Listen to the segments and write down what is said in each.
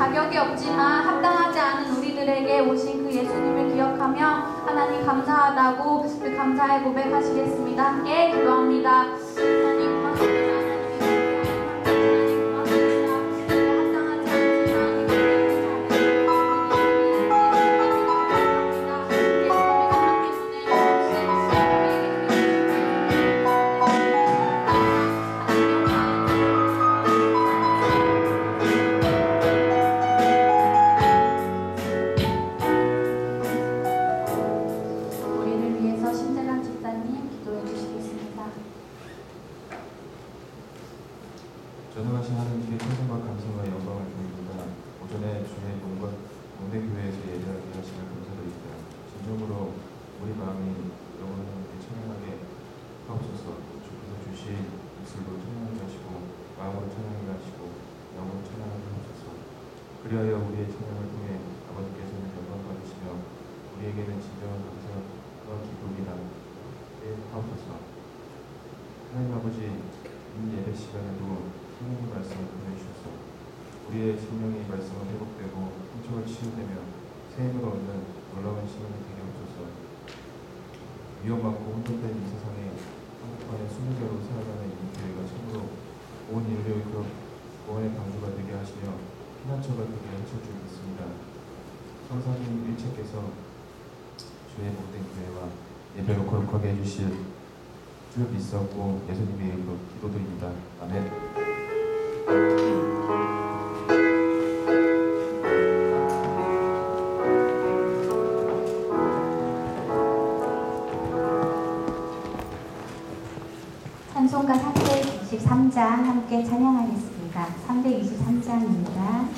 자격이 없지만 합당하지 않은 우리들에게 오신 그 예수님을 기억하며 하나님 감사하다고 그 감사의 고백하시겠습니다. 함께 기도합니다. 하나님 고맙습니다. 전능하신 하나님께 찬송과 감사와 영광을 드립니다. 오전에 주의 몸과 공대교회에서 예배하게 하시며 감사드립니다. 진정으로 우리 마음이 영원하게 찬양하게 하옵소서. 주께서 주신 입술로 찬양하게 하시고 마음으로 찬양하게 하시고 영으로 찬양하게 하옵소서. 그리하여 우리의 찬양을 통해 아버지께서는 영광 받으시며 우리에게는 진정한 감사와 기쁨이 나게 하옵소서. 하나님 아버지, 이 예배 시간에도 하나님의 말씀을 보내주셔서 우리의 생명의 말씀을 회복되고 상처가 치유되며 새 힘을 얻는 놀라운 시간이 되게 하옵소서. 위험하고 혼돈된 이 세상에 한복판에 순례자로 살아가는 이 교회가 참으로 온 인류의 구원의 방주가 되게 하시며 피난처가 되게 하실 줄 믿습니다. 성사님 일체께서 주의 복된 교회와 예배로 거룩하게 해주실 줄 믿사옵고 예수님의 이름으로 기도드립니다. 아멘. 찬송가 323장 함께 찬양하겠습니다. 323장입니다.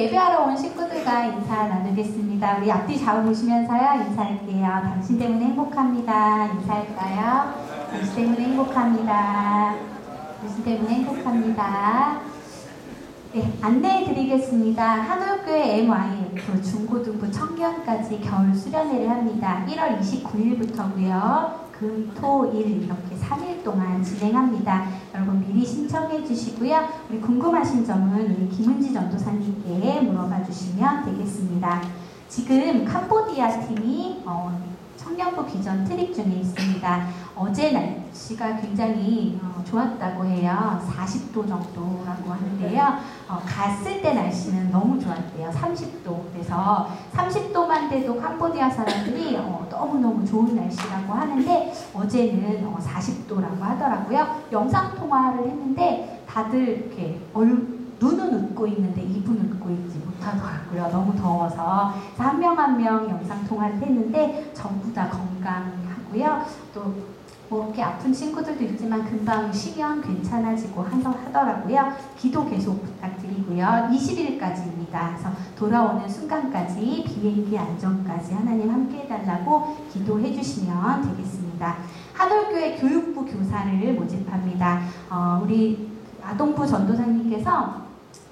예배하러 온 식구들과 인사 나누겠습니다. 우리 앞뒤 좌우 보시면서요 인사할게요. 당신 때문에 행복합니다. 인사할까요? 당신 때문에 행복합니다. 당신 때문에 행복합니다. 네, 안내해 드리겠습니다. 한올교회 MYF 중고등부 청년까지 겨울 수련회를 합니다. 1월 29일부터고요. 금, 토, 일 이렇게 3일 동안 진행합니다. 여러분 미리 신청해 주시고요. 우리 궁금하신 점은 우리 김은지 전도사님께 물어봐 주시면 되겠습니다. 지금 캄보디아 팀이 청년부 비전 트립 중에 있습니다. 어제 날 날씨가 굉장히 좋았다고 해요. 40도 정도라고 하는데요. 갔을 때 날씨는 너무 좋았대요. 30도. 그래서 30도만 돼도 캄보디아 사람들이 너무너무 좋은 날씨라고 하는데 어제는 40도라고 하더라고요. 영상통화를 했는데 다들 이렇게 눈은 웃고 있는데 입은 웃고 있지 못하더라고요. 너무 더워서. 한 명 한 명 영상통화를 했는데 전부 다 건강하고요. 또 뭐 이렇게 아픈 친구들도 있지만 금방 쉬면 괜찮아지고 하더라고요. 기도 계속 부탁드리고요. 20일까지입니다. 그래서 돌아오는 순간까지 비행기 안전까지 하나님 함께 해달라고 기도해 주시면 되겠습니다. 한올교회 교육부 교사를 모집합니다. 우리 아동부 전도사님께서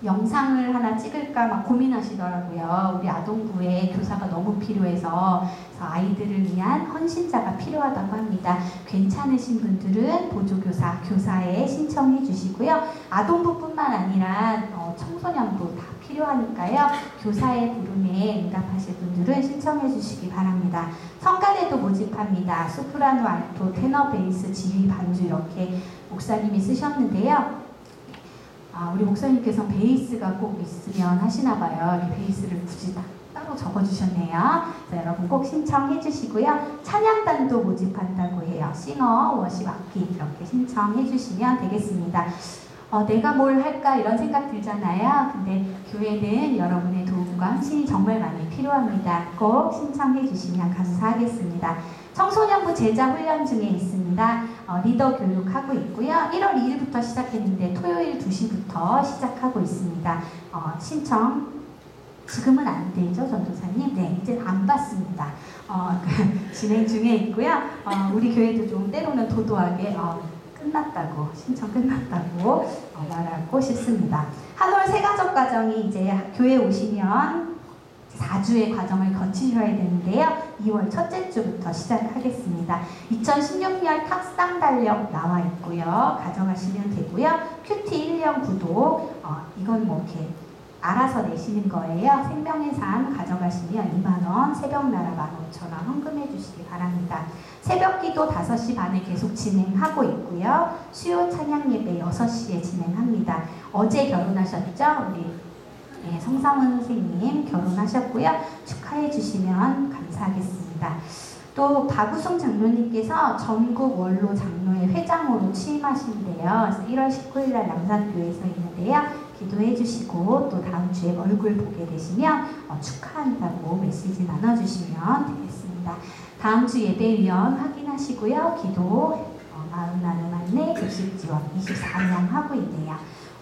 영상을 하나 찍을까 막 고민하시더라고요. 우리 아동부에 교사가 너무 필요해서 아이들을 위한 헌신자가 필요하다고 합니다. 괜찮으신 분들은 보조교사, 교사에 신청해 주시고요. 아동부뿐만 아니라 청소년부 다 필요하니까요. 교사의 부름에 응답하실 분들은 신청해 주시기 바랍니다. 성가대도 모집합니다. 소프라노, 알토, 테너, 베이스, 지휘, 반주 이렇게 목사님이 쓰셨는데요. 우리 목사님께서 베이스가 꼭 있으면 하시나 봐요. 베이스를 굳이 따로 적어주셨네요. 여러분 꼭 신청해 주시고요. 찬양단도 모집한다고 해요. 싱어, 워십, 악기 이렇게 신청해 주시면 되겠습니다. 내가 뭘 할까 이런 생각 들잖아요. 근데 교회는 여러분의 도움과 헌신이 정말 많이 필요합니다. 꼭 신청해 주시면 감사하겠습니다. 청소년부 제자 훈련 중에 있습니다. 리더 교육하고 있고요. 1월 2일부터 시작했는데 토요일 2시부터 시작하고 있습니다. 신청 지금은 안 되죠, 전도사님? 네, 이제 안 받습니다. 진행 중에 있고요. 우리 교회도 좀 때로는 도도하게 끝났다고, 신청 끝났다고 말하고 싶습니다. 한올 새가족 과정이 이제 교회 오시면 4주의 과정을 거치셔야 되는데요. 2월 첫째 주부터 시작하겠습니다. 2016년 탁상 달력 나와 있고요. 가져가시면 되고요. 큐티 1년 구독, 이건 뭐 이렇게 알아서 내시는 거예요. 생명의 삶 가져가시면 2만원, 새벽나라 15,000원 헌금해 주시기 바랍니다. 새벽기도 5시 반에 계속 진행하고 있고요. 수요 찬양 예배 6시에 진행합니다. 어제 결혼하셨죠? 우리 성상훈 선생님 결혼하셨고요. 축하해 주시면 감사하겠습니다. 또 박우성 장로님께서 전국 원로 장로회 회장으로 취임하신대요. 그래서 1월 19일 날 남산교회에서 있는데요. 기도해 주시고 또 다음 주에 얼굴 보게 되시면 축하한다고 메시지 나눠주시면 되겠습니다. 다음 주 예배위원 확인하시고요. 기도, 마음 나눔 안내, 급식 지원 24명 하고 있네요.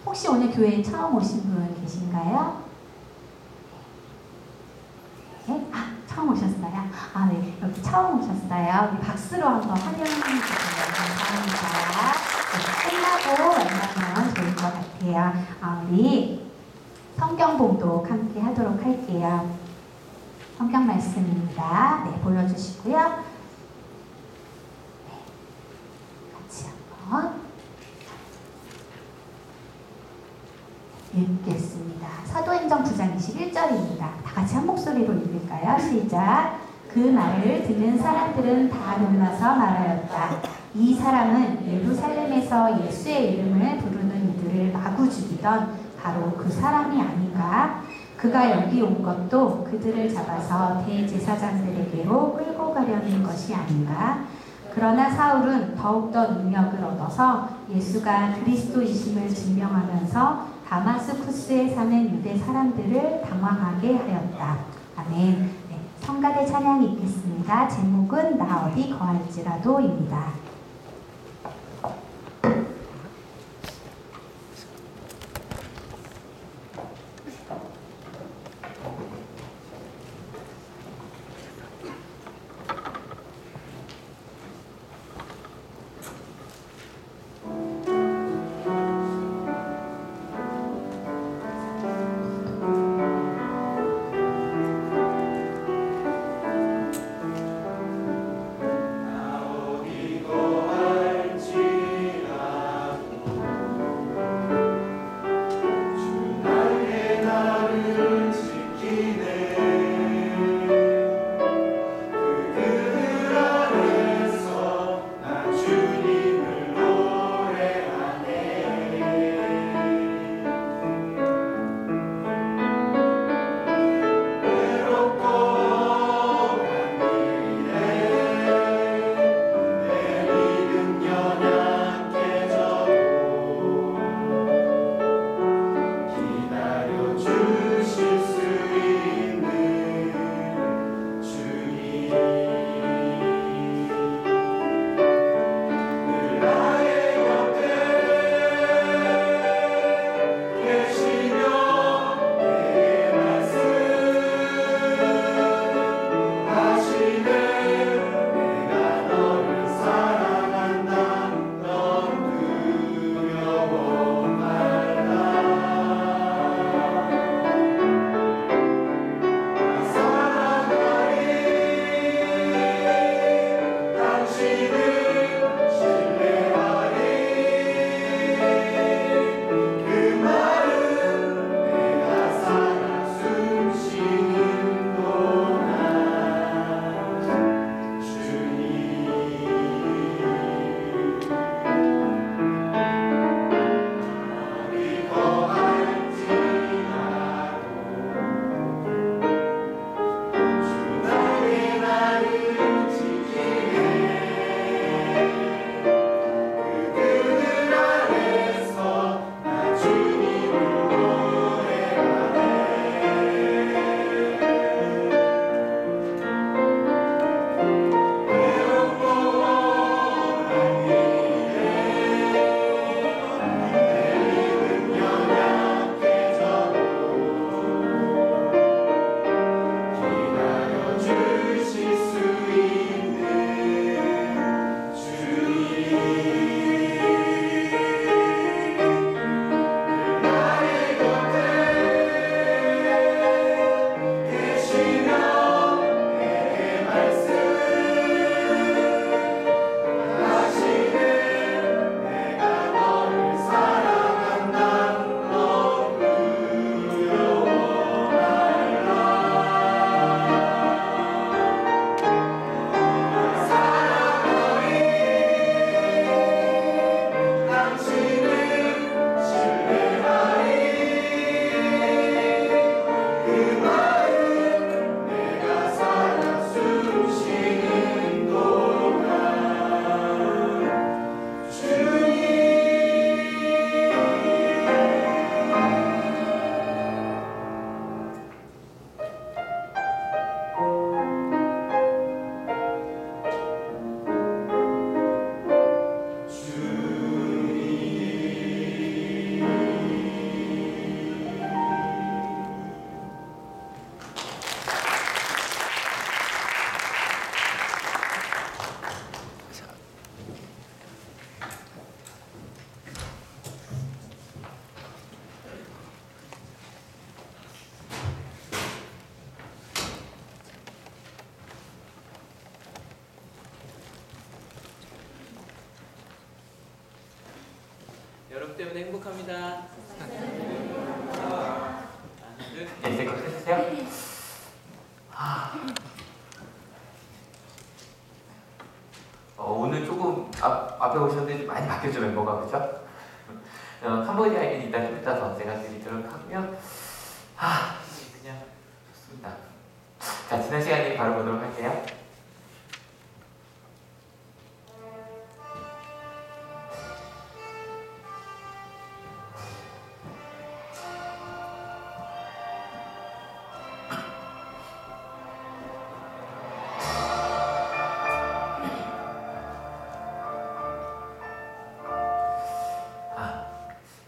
혹시 오늘 교회에 처음 오신 분 계신가요? 네? 처음 오셨어요? 네. 여기 처음 오셨어요. 우리 박수로 한번 환영해 주세요. 감사합니다. 네, 끝나고 만나면 좋을 것 같아요. 우리 성경 봉독 함께 하도록 할게요. 성경 말씀입니다. 네, 보여주시고요. 네, 같이 한번 읽겠습니다. 사도행전 9장 21절입니다. 다 같이 한 목소리로 읽을까요? 시작. 그 말을 듣는 사람들은 다 놀라서 말하였다. 이 사람은 예루살렘에서 예수의 이름을 부르는 이들을 마구 죽이던 바로 그 사람이 아닌가? 그가 여기 온 것도 그들을 잡아서 대제사장들에게로 끌고 가려는 것이 아닌가? 그러나 사울은 더욱더 능력을 얻어서 예수가 그리스도이심을 증명하면서 다마스쿠스에 사는 유대 사람들을 당황하게 하였다. 아멘. 네, 성가대 찬양이 있겠습니다. 제목은 나 어디 거할지라도입니다. 나 어디 여러분 때문에 행복합니다. 하나, 둘. 네, 이제 컷 해주세요. 오늘 조금 앞에 오셨는데 좀 많이 바뀌었죠, 멤버가. 그죠? 캄보디아 얘기는 이따 좀 이따 더 제가 드리도록 하고요. 그냥 좋습니다. 자, 지난 시간에 바로 보도록 할게요.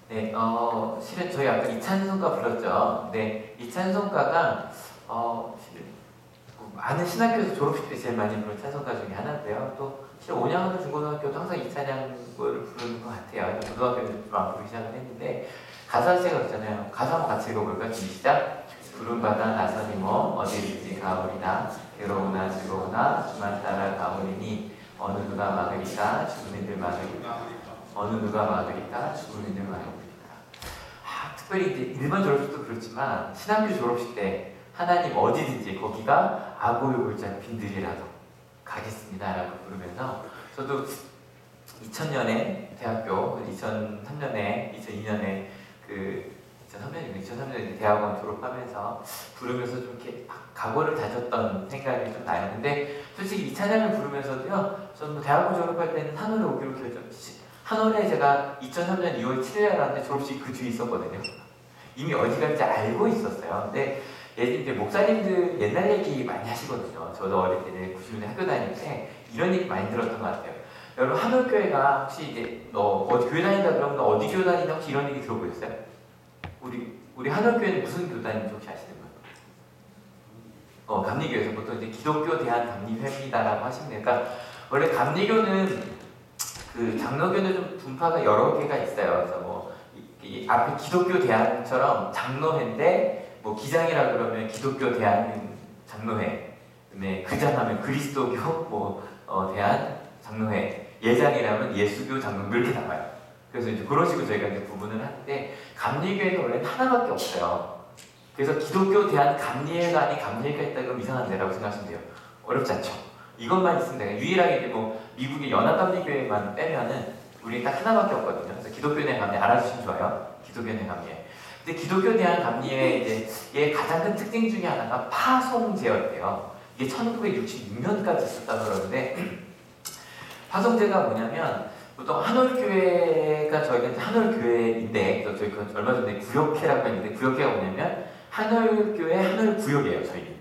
네, 실은 저희 아까 이찬송가 불렀죠. 네, 이 찬송가가 실은 많은 신학교에서 졸업식 때 제일 많이 부르는 찬송가 중에 하나인데요. 또 실은 온양하는 중고등학교도 항상 이 찬양을 부르는 것 같아요. 고등학교는 좀 안 부르기 시작을 했는데 가사 제가 그랬잖아요. 가사 한번 같이 읽어볼까요? 시작. 푸른 바다 나선이 어디든지 가오리나 괴로우나 즐거우나 주만 따라 가오리니 어느 누가 막으리까 죽은 이들 막으리까 어느 누가 막으리까 죽은 이들 막으리까. 특별히 이제 일반 졸업식도 그렇지만 신학교 졸업식 때 하나님 어디든지 거기가 아고요 골짜기 빈들이라도 가겠습니다라고 부르면서 저도 2000년에 대학교, 2003년에 2002년에 2003년에 대학원 졸업하면서 부르면서 좀 이렇게 각오를 다졌던 생각이 좀 나요. 근데 솔직히 이 찬양을 부르면서도요, 저는 대학원 졸업할 때는 한올에 오기로 한올에 제가 2003년 2월 7일에 갔는데 졸업식 그 뒤에 있었거든요. 이미 어디 갈지 알고 있었어요. 근데 이제 목사님들 옛날 얘기 많이 하시거든요. 저도 어릴 때 90년대 학교 다닐 때 이런 얘기 많이 들었던 것 같아요. 여러분 한올교회가 혹시 이제 너 어디 교회 다닌다 그러면 너 어디 교회 다닌다 혹시 이런 얘기 들어보셨어요? 우리 한올교회는 무슨 교회 다니는지 혹시 아시는 분? 감리교에서 보통 이제 기독교 대한감리회입니다라고 하시면 돼요. 그러니까 원래 감리교는 그 장로교는 좀 분파가 여러 개가 있어요. 그래서 이 앞에 기독교 대안처럼 장로회인데 기장이라 그러면 기독교 대안 장로회, 그다음에 그장하면 그리스도교 대안 장로회, 예장이라면 예수교 장로교 이렇게 나와요. 그래서 이제 그런 식으로 저희가 이제 구분을 하는데 감리교회는 원래 하나밖에 없어요. 그래서 기독교 대안 감리회가 아닌 감리회가 있다 그러면 이상한 데라고 생각하시면 돼요. 어렵지 않죠? 이것만 있으면 돼요. 유일하게 이제 미국의 연합감리교회만 빼면은 우리 딱 하나밖에 없거든요. 그래서 기독교 대한 감리회 알아주시면 좋아요. 기독교 대한 감리회. 근데 기독교 대한 감리회 이제 가장 큰 특징 중에 하나가 파송제였대요. 이게 1966년까지 있었다고 그러는데 파송제가 뭐냐면 보통 한올교회가 저희가 이제 한올교회인데 저희 얼마 전에 구역회라고 했는데 구역회가 뭐냐면 한올교회 한올구역이에요. 저희는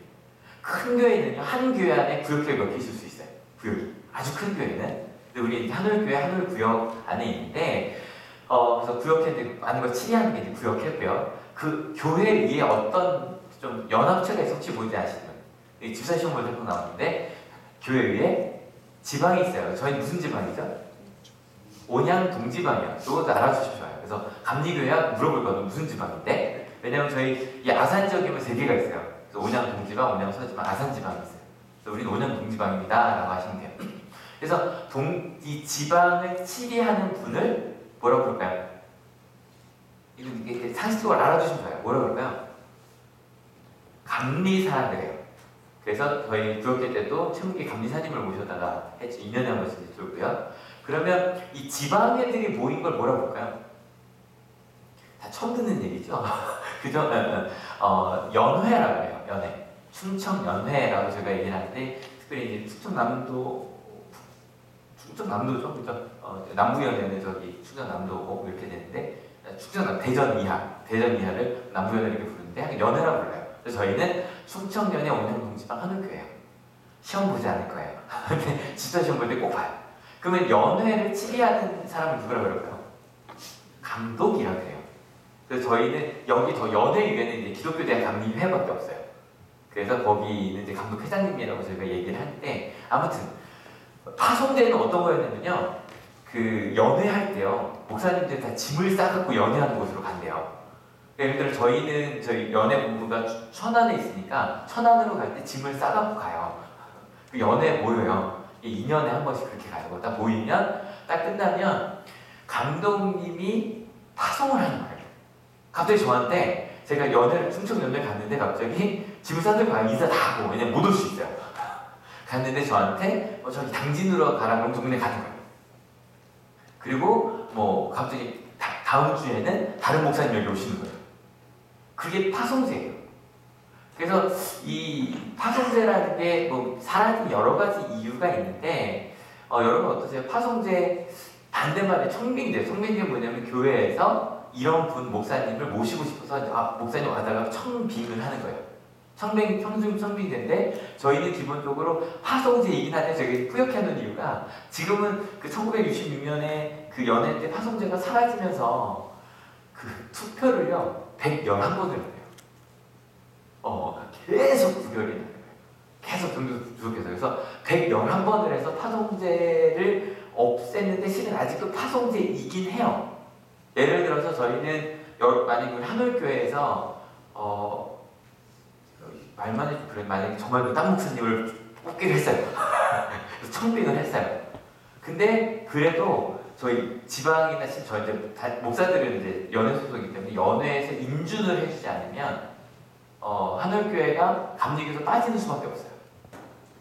큰 교회는요 한 교회 안에 구역회 몇 개 있을 수 있어요. 구역이 아주 큰 교회는. 근데 우리 이제 한올교회 한올구역 안에 있는데 그래서 구역회 많은 걸 치리하는 게 이제 구역회고요. 그 교회 위에 어떤 좀 연합체가 있을지 뭔지 아시는 분이 집사 시험 볼 때 꼭 나오는데 교회 위에 지방이 있어요. 저희 무슨 지방이죠? 온양 동지방이요. 이것도 알아주시면 좋아요. 그래서 감리교회가 물어볼 거는 무슨 지방인데 왜냐면 저희 이 아산 지역이면 3개가 있어요. 그래서 온양 동지방, 온양 서지방, 아산 지방이 있어요. 그래서 우리는 온양 동지방입니다라고 하시면 돼요. 그래서 이 지방을 치리하는 분을 뭐라고 부를까요? 이게 상식적으로 알아주시면 좋아요. 뭐라고 부를까요? 감리사라 그래요. 그래서 저희 구역회 때도 최문기 감리사님을 모셔다가 했죠. 2년에 한 번씩 들고요. 그러면 이 지방 애들이 모인 걸 뭐라고 볼까요? 다 처음 듣는 얘기죠? 그죠? 연회라고 해요. 연회. 충청연회라고 제가 얘기를 하는데 특별히 이제 충청남도죠? 그죠? 남부연회는 저기 충청남도고 이렇게 되는데 대전 이하를 남부연회 이렇게 부르는데 연회라고 불러요. 그래서 저희는 충청연회 온양동지방 한올교회예요. 시험 보지 않을 거예요. 근데 진짜 시험 볼 때 꼭 봐요. 그러면 연회를 치리하는 사람을 누구라고 그럴까요? 감독이라고 해요. 그래서 저희는 여기 더 연회 위에는 이제 기독교 대학 감리회밖에 없어요. 그래서 거기는 이제 감독 회장님이라고 저희가 얘기를 하는데 아무튼 파송제는 어떤 거였냐면요. 그 연회할 때요. 목사님들 다 짐을 싸갖고 연회하는 곳으로 간대요. 예를 들어 저희 연회 본부가 천안에 있으니까 천안으로 갈 때 짐을 싸갖고 가요. 그 연회 모여요. 2년에 한 번씩 그렇게 가요. 딱 모이면 딱 끝나면 감독님이 파송을 하는 거예요. 갑자기 저한테 제가 연애를 충청 연애 갔는데 갑자기 지부사들과 인사 다 하고 왜냐면 못 올 수 있어요. 갔는데 저한테 저기 당진으로 가라 그럼 동네 가는 거예요. 그리고 뭐 갑자기 다음 주에는 다른 목사님 여기 오시는 거예요. 그게 파송제예요. 그래서 이 파송제라는 게 뭐 사람이 여러 가지 이유가 있는데 여러분 어떠세요? 파송제 반대말에 청빙제. 청빙제 뭐냐면 교회에서 이런 분 목사님을 모시고 싶어서 목사님 와다가 청빙을 하는 거예요. 청빙제인데 저희는 기본적으로 파송제이긴 한데 저기 뿌옇게 하는 이유가 지금은 그 1966년에 그 연애 때 파송제가 사라지면서 그 투표를요 111번을 해요. 계속 부결이 나는 거예요. 계속 점수 부족해서. 그래서 111번을 해서 파송제를 없앴는데 실은 아직도 파송제이긴 해요. 예를 들어서 저희는 만약에 우리 한올교회에서 말만 해도 그래 만약에 정말 딴 목사님을 뽑기를 했어요. 그래서 청빙을 했어요. 근데 그래도 저희 지방이나 저희 이제 목사들은 이제 연회 소속이기 때문에 연회에서 인준을 해주지 않으면 한올교회가 감리교에서 빠지는 수밖에 없어요.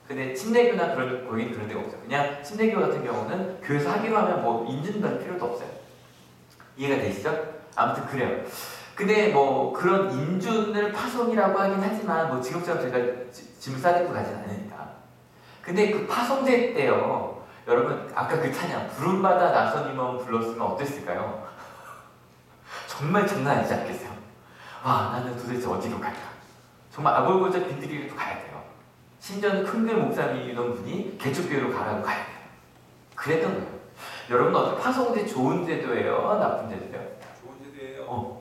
근데 침례교나 거긴 그런 데가 없어요. 그냥 침례교 같은 경우는 교회에서 하기로 하면 뭐 인준받을 필요도 없어요. 이해가 되시죠? 아무튼 그래요. 근데 뭐 그런 인준을 파송이라고 하긴 하지만 뭐 지금처럼 제가 짐을 싸들고 가진 않으니까. 근데 그 파송제 때요. 여러분 아까 그 찬양 부름받아 나선 임원 불렀으면 어땠을까요? 정말 장난 아니지 않겠어요? 와 나는 도대체 어디로 갈까? 정말 아골고자 빈들이로 가야 돼요. 심지어는 큰글 목사님이던 분이 개척교회로 가라고 가야 돼요. 그랬던 거예요. 여러분 어떻게 파송제 좋은 제도예요? 나쁜 제도예요? 좋은 제도예요.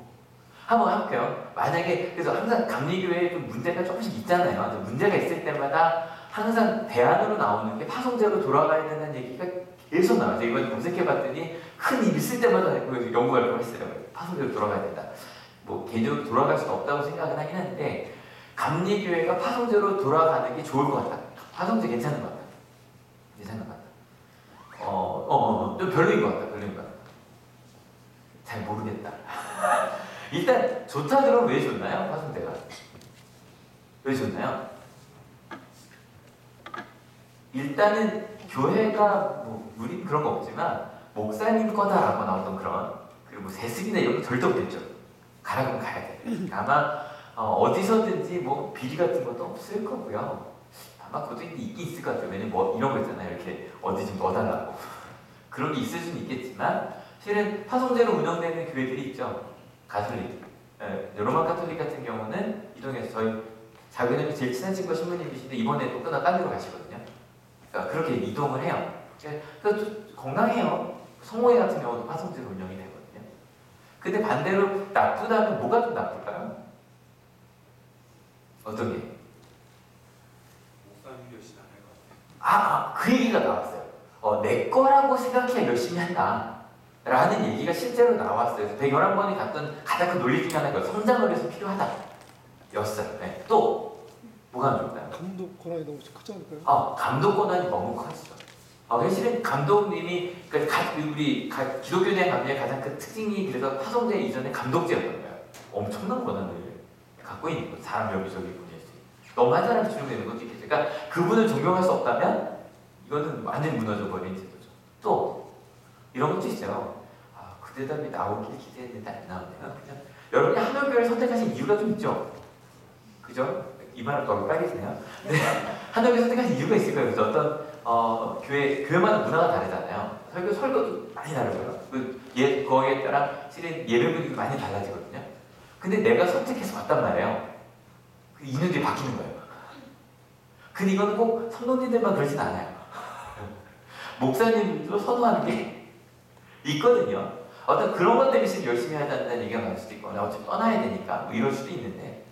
한번 할게요. 만약에 그래서 항상 감리교회에 좀 문제가 조금씩 있잖아요. 문제가 있을 때마다 항상 대안으로 나오는 게 파송제로 돌아가야 된다는 얘기가 계속 나와요. 이번에 검색해봤더니 큰 일 있을 때마다 연구 활동을 했어요. 파송제로 돌아가야 된다. 뭐 개인적으로 돌아갈 수는 없다고 생각은 하긴 하는데 감리교회가 파송제로 돌아가는 게 좋을 것 같다. 파송제 괜찮은 것 같다. 괜찮은 것 같다. 좀 별로인 것 같다. 별로인 것 같다. 잘 모르겠다. 일단 좋다 그러면 왜 좋나요? 파송제가 왜 좋나요? 일단은 교회가 뭐 우린 그런 거 없지만 목사님 거다라고 나오던 그런 그리고 뭐 세습이나 이런 거 절대 없겠죠. 가라고 가야 돼. 아마 어디서든지 뭐 비리 같은 것도 없을 거고요. 아마 그것도 있긴 있을 것 같아요. 왜냐면 뭐 이런 거 있잖아요. 이렇게 어디 좀 넣어달라고 그런 게 있을 수는 있겠지만 실은 파송제로 운영되는 교회들이 있죠. 가톨릭, 로마 가톨릭 같은 경우는 이동해서 저희 자기네들이 제일 친한 친구가 신부님이신데 이번에 또 끊어 딴 데로 가시거든요. 그러니까 그렇게 이동을 해요. 그래서 건강해요. 성모회 같은 경우도 파송제로 운영이 되거든요. 근데 반대로 나쁘다면 뭐가 좀 나쁠까요? 어떤 게? 목사님 열심히 안 할 것 같아요. 그 얘기가 나왔어요. 내 거라고 생각해야 열심히 한다. 라는 얘기가 실제로 나왔어요. 111번이 갔던 가장 큰 논리 중에 하나가 성장을 위해서 필요하다. 였어요. 네. 또, 뭐가 안 좋을까요? 감독 권한이 너무 크지 않을까요? 감독 권한이 너무 커지죠. 사실은 감독님이, 그러니까 우리 기독교 대학 감리의 가장 큰 특징이 그래서 파송제 이전에 감독제였던 거예요. 엄청난 권한을 갖고 있는 거예요. 사람 여기저기 보낼 수 있는. 너무 한 사람이 주름되는 거죠. 그러니까 그분을 존경할 수 없다면 이거는 완전히 무너져 버린 제도죠. 또 이런 것도 있어요. 그 대답이 나오길 기대했는데 안 나오네요. 그냥 여러분이 한올교회를 선택하신 이유가 좀 있죠. 그죠? 이 말을 너무 빨개지네요. 네. 한올교회 선택하신 이유가 있을 거예요. 그래서 어떤 교회마다 문화가 다르잖아요. 설교도 많이 다르고요. 거기에 따라 실은 예배 분위기도 많이 달라지거든요. 근데 내가 선택해서 왔단 말이에요. 그 2년 뒤에 바뀌는 거예요. 근데 이거는 꼭 성도님들만 그러진 않아요. 목사님들도 선호하는 게 있거든요. 어떤 그런 것 때문에 열심히 하자는 얘기가 나올 수도 있고 어차피 떠나야 되니까 뭐 이럴 수도 있는데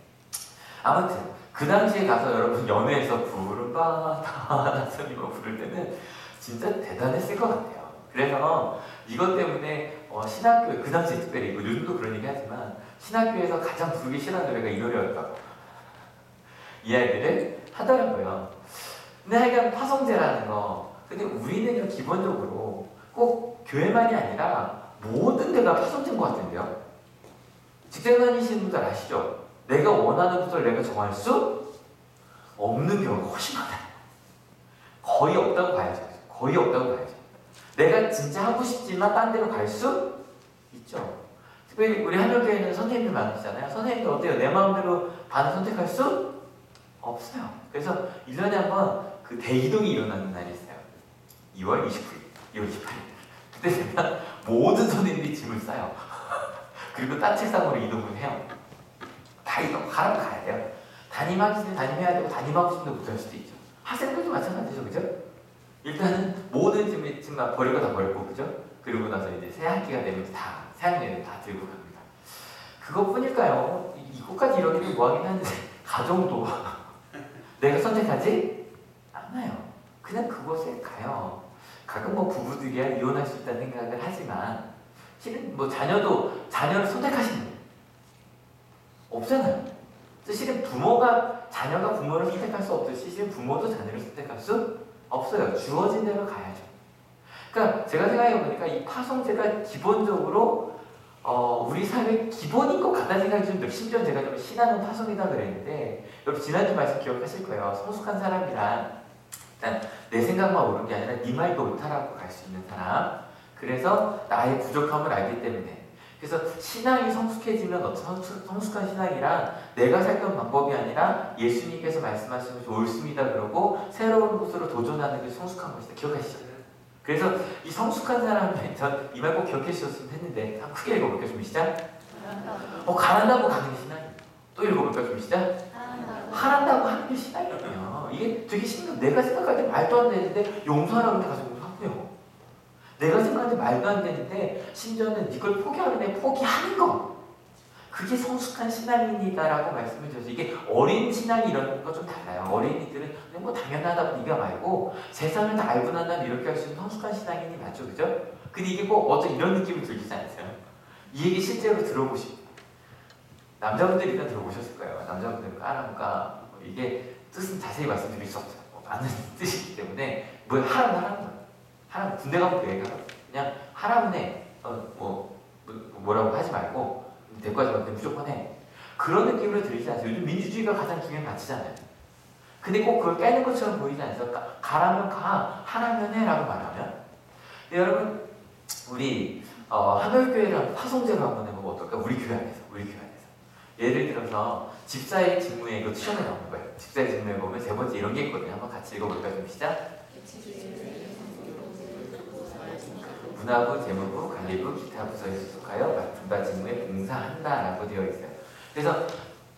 아무튼 그 당시에 가서 여러분 연회에서 부름받아 나선이고 부를 때는 진짜 대단했을 것 같아요. 그래서 이것 때문에 신학교에 그 당시에 특별히 요즘도 그런 얘기 하지만 신학교에서 가장 부르기 싫어하는 노래가 이 노래였다고 이야기를 하더라고요. 근데 하여간 파송제라는 거 근데 우리는 기본적으로 꼭 교회만이 아니라 모든 데가 파손된 것 같은데요. 직장 다니시는 분들 아시죠? 내가 원하는 부서를 내가 정할 수 없는 경우가 훨씬 많아요. 거의 없다고 봐야죠. 거의 없다고 봐야죠. 내가 진짜 하고 싶지만 딴 데로 갈 수 있죠. 특별히 우리 한여교회는 선생님들 많으시잖아요. 선생님들 어때요? 내 마음대로 반을 선택할 수 없어요. 그래서 1년에 한 번 그 대이동이 일어나는 날이 있어요. 2월 29일, 2월 28일. 그때 되면 모든 선생님들이 짐을 싸요. 그리고 딴 책상으로 이동을 해요. 다 이동, 가라면 가야 돼요. 담임하기 전에 담임해야 되고 담임하고 싶은데 못할 수도 있죠. 학생들도 마찬가지죠, 그죠? 일단은 모든 짐만 버리고 다 버리고, 그죠? 그리고 나서 이제 새 학기가 되면 다, 새 학년을 다 들고 갑니다. 그것뿐일까요? 이것까지 이러기는 뭐하긴 한데, 가정도 내가 선택하지 않아요. 그냥 그곳에 가요. 가끔 뭐 부부들이야 이혼할 수 있다는 생각을 하지만, 실은 뭐 자녀를 선택하시는 거예요. 없잖아요. 실은 자녀가 부모를 선택할 수 없듯이 실은 부모도 자녀를 선택할 수 없어요. 주어진 대로 가야죠. 그러니까 제가 생각해보니까 이 파송제가 기본적으로 우리 삶의 기본인 것 같다는 생각이 좀 들어요. 심지어 제가 좀 신앙은 파송이다 그랬는데, 여러분 지난주 말씀 기억하실 거예요. 성숙한 사람이란 일단 내 생각만 옳은 게 아니라 네 말도 옳다라고 갈 수 있는 사람. 그래서 나의 부족함을 알기 때문에. 그래서 신앙이 성숙해지면 어떤 성숙한 신앙이란 내가 살던 방법이 아니라 예수님께서 말씀하신 것이 옳습니다 그러고 새로운 곳으로 도전하는 게 성숙한 것이다. 기억하시죠? 그래서 이 성숙한 사람은 전 이 말 꼭 기억해 주셨으면 했는데 한번 크게 읽어볼게요. 좀 시작. 가란다고 가는 게 신앙이에요. 또 읽어볼까요? 좀 시작. 하란다고 하는 게 신앙이에요. 이게 되게 신기해요. 내가 생각할 때 말도 안 되는데 용서하라고 해서 가서 용서하고요. 내가 생각할 때 말도 안 되는데 심지어는 이걸 포기하는데 포기하는 거. 그게 성숙한 신앙입니다라고 말씀을 드렸어요. 이게 어린 신앙이 이런 거 좀 달라요. 어린이들은 그냥 뭐 당연하다고 네가 말고 세상을 다 알고 난 다음에 이렇게 할 수 있는 성숙한 신앙인이 맞죠, 그죠? 근데 이게 꼭 어떤 이런 느낌이 들리지 않으세요? 이 얘기 실제로 들어보시고 남자분들이 일단 들어보셨을 거예요. 남자분들은 까랑까 이게 뜻은 자세히 말씀드릴 수 없어요. 많은 뜻이기 때문에 뭐 하라면 군대 가면 그 얘기가 그냥 하라면 해. 뭐라고 하지 말고 대꾸하지 말고 무조건 해. 그런 느낌으로 들리지 않아요. 요즘 민주주의가 가장 중요한 가치잖아요. 근데 꼭 그걸 깨는 것처럼 보이지 않아서 가라면 가, 하라면 해 라고 말하면 여러분 우리 한글교회를 파송제로 한번 해보면 어떨까? 우리 교회 안에서 예를 들어서 집사의 직무에 이거 시험에 나오는 거예요. 집사의 직무에 보면 세 번째 이런 게 있거든요. 한번 같이 읽어볼까요? 좀 시작. 문화부, 재무부, 관리부, 기타 부서에 소속하여 맡은 바 직무에 봉사한다라고 되어 있어요. 그래서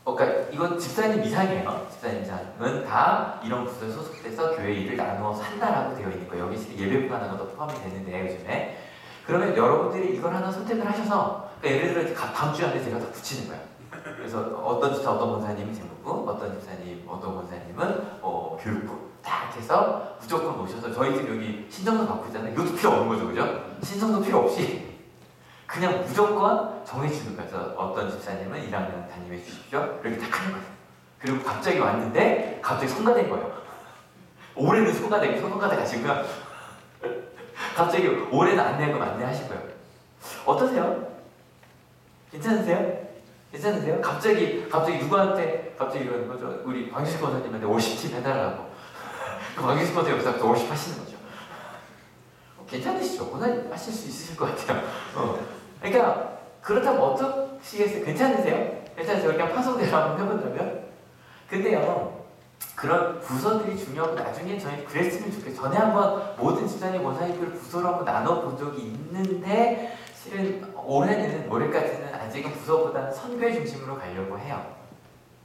그러니까 이건 집사님 이상이에요. 집사님 이상은 다 이런 부서에 소속돼서 교회 일을 나누어서 한다라고 되어 있는 거예요. 여기 예배부 하는 것도 포함이 되는데 요즘에 그러면 여러분들이 이걸 하나 선택을 하셔서 그러니까 예를 들어 다음 주 안에 제가 다 붙이는 거예요. 그래서 어떤 집사, 어떤 권사님은 재무부, 어떤 집사님, 어떤 권사님은 교육부 딱 해서 무조건 오셔서 저희 집 여기 신청서 받고 있잖아요. 이것도 필요 없는 거죠, 그죠? 신청서 필요 없이 그냥 무조건 정해주는 거예요. 그래서 어떤 집사님은 1학년 담임해 주십시오. 이렇게 딱 하는 거예요. 그리고 갑자기 왔는데 갑자기 성가된 거예요. 올해는 성가되고 성가대 가시고요. 갑자기 올해는 안내하고 안내하시고요. 어떠세요? 괜찮으세요? 갑자기 누구한테 갑자기 이러는 거죠? 우리 광규식 권사님한테 월십팀 해달라고. 광규식 권사님 여기서 월십 하시는 거죠. 괜찮으시죠? 권사님 하실 수 있으실 것 같아요. 그러니까 그렇다면 어떠시겠어요? 괜찮으세요? 그냥 파송대로 한번 해본다면? 근데요, 그런 부서들이 중요하고 나중에 저희 그랬으면 좋겠어요. 전에 한번 모든 집사님, 권사님들 부서로 한번 나눠본 적이 있는데 실은 올해까지는 아직은 부서보다는 선교의 중심으로 가려고 해요.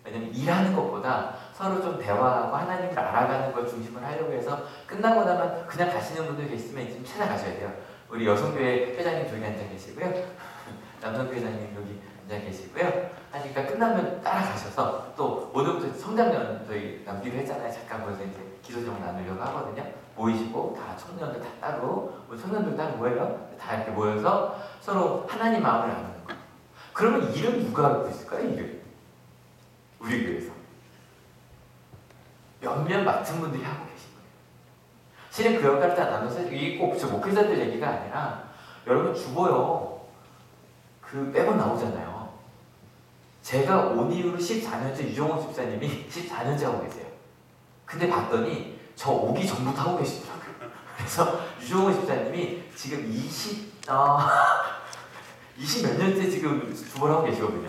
왜냐면 일하는 것보다 서로 좀 대화하고 하나님을 알아가는 걸 중심으로 하려고 해서 끝나고 나면 그냥 가시는 분들 계시면 좀 찾아가셔야 돼요. 우리 여성교회 회장님 저기 앉아 계시고요. 남성교회 회장님 여기 앉아 계시고요. 하니까 끝나면 따라가셔서 또 오늘부터 성장년 저희 남기로 했잖아요. 잠깐 벌써 이제 기도정 나누려고 하거든요. 모이시고 다 청년들 다 따로 우리 청년들 따로 모여요. 다 이렇게 모여서 서로 하나님 마음을 나누는 거. 그러면 일은 누가 하고 있을까요? 일을 우리 교회에서 몇몇 맡은 분들이 하고 계신 거예요. 실은 그 역할을 다 나눠서 이게 꼭 저 목회자들 얘기가 아니라 여러분 죽어요. 그 매번 나오잖아요. 제가 온 이후로 14년째 유정호 집사님이 14년째 하고 계세요. 근데 봤더니 저 오기 전부터 하고 계시더라고요. 그래서 유정호 집사님이 지금 20 몇 년째 지금 두 번 하고 계시거든요.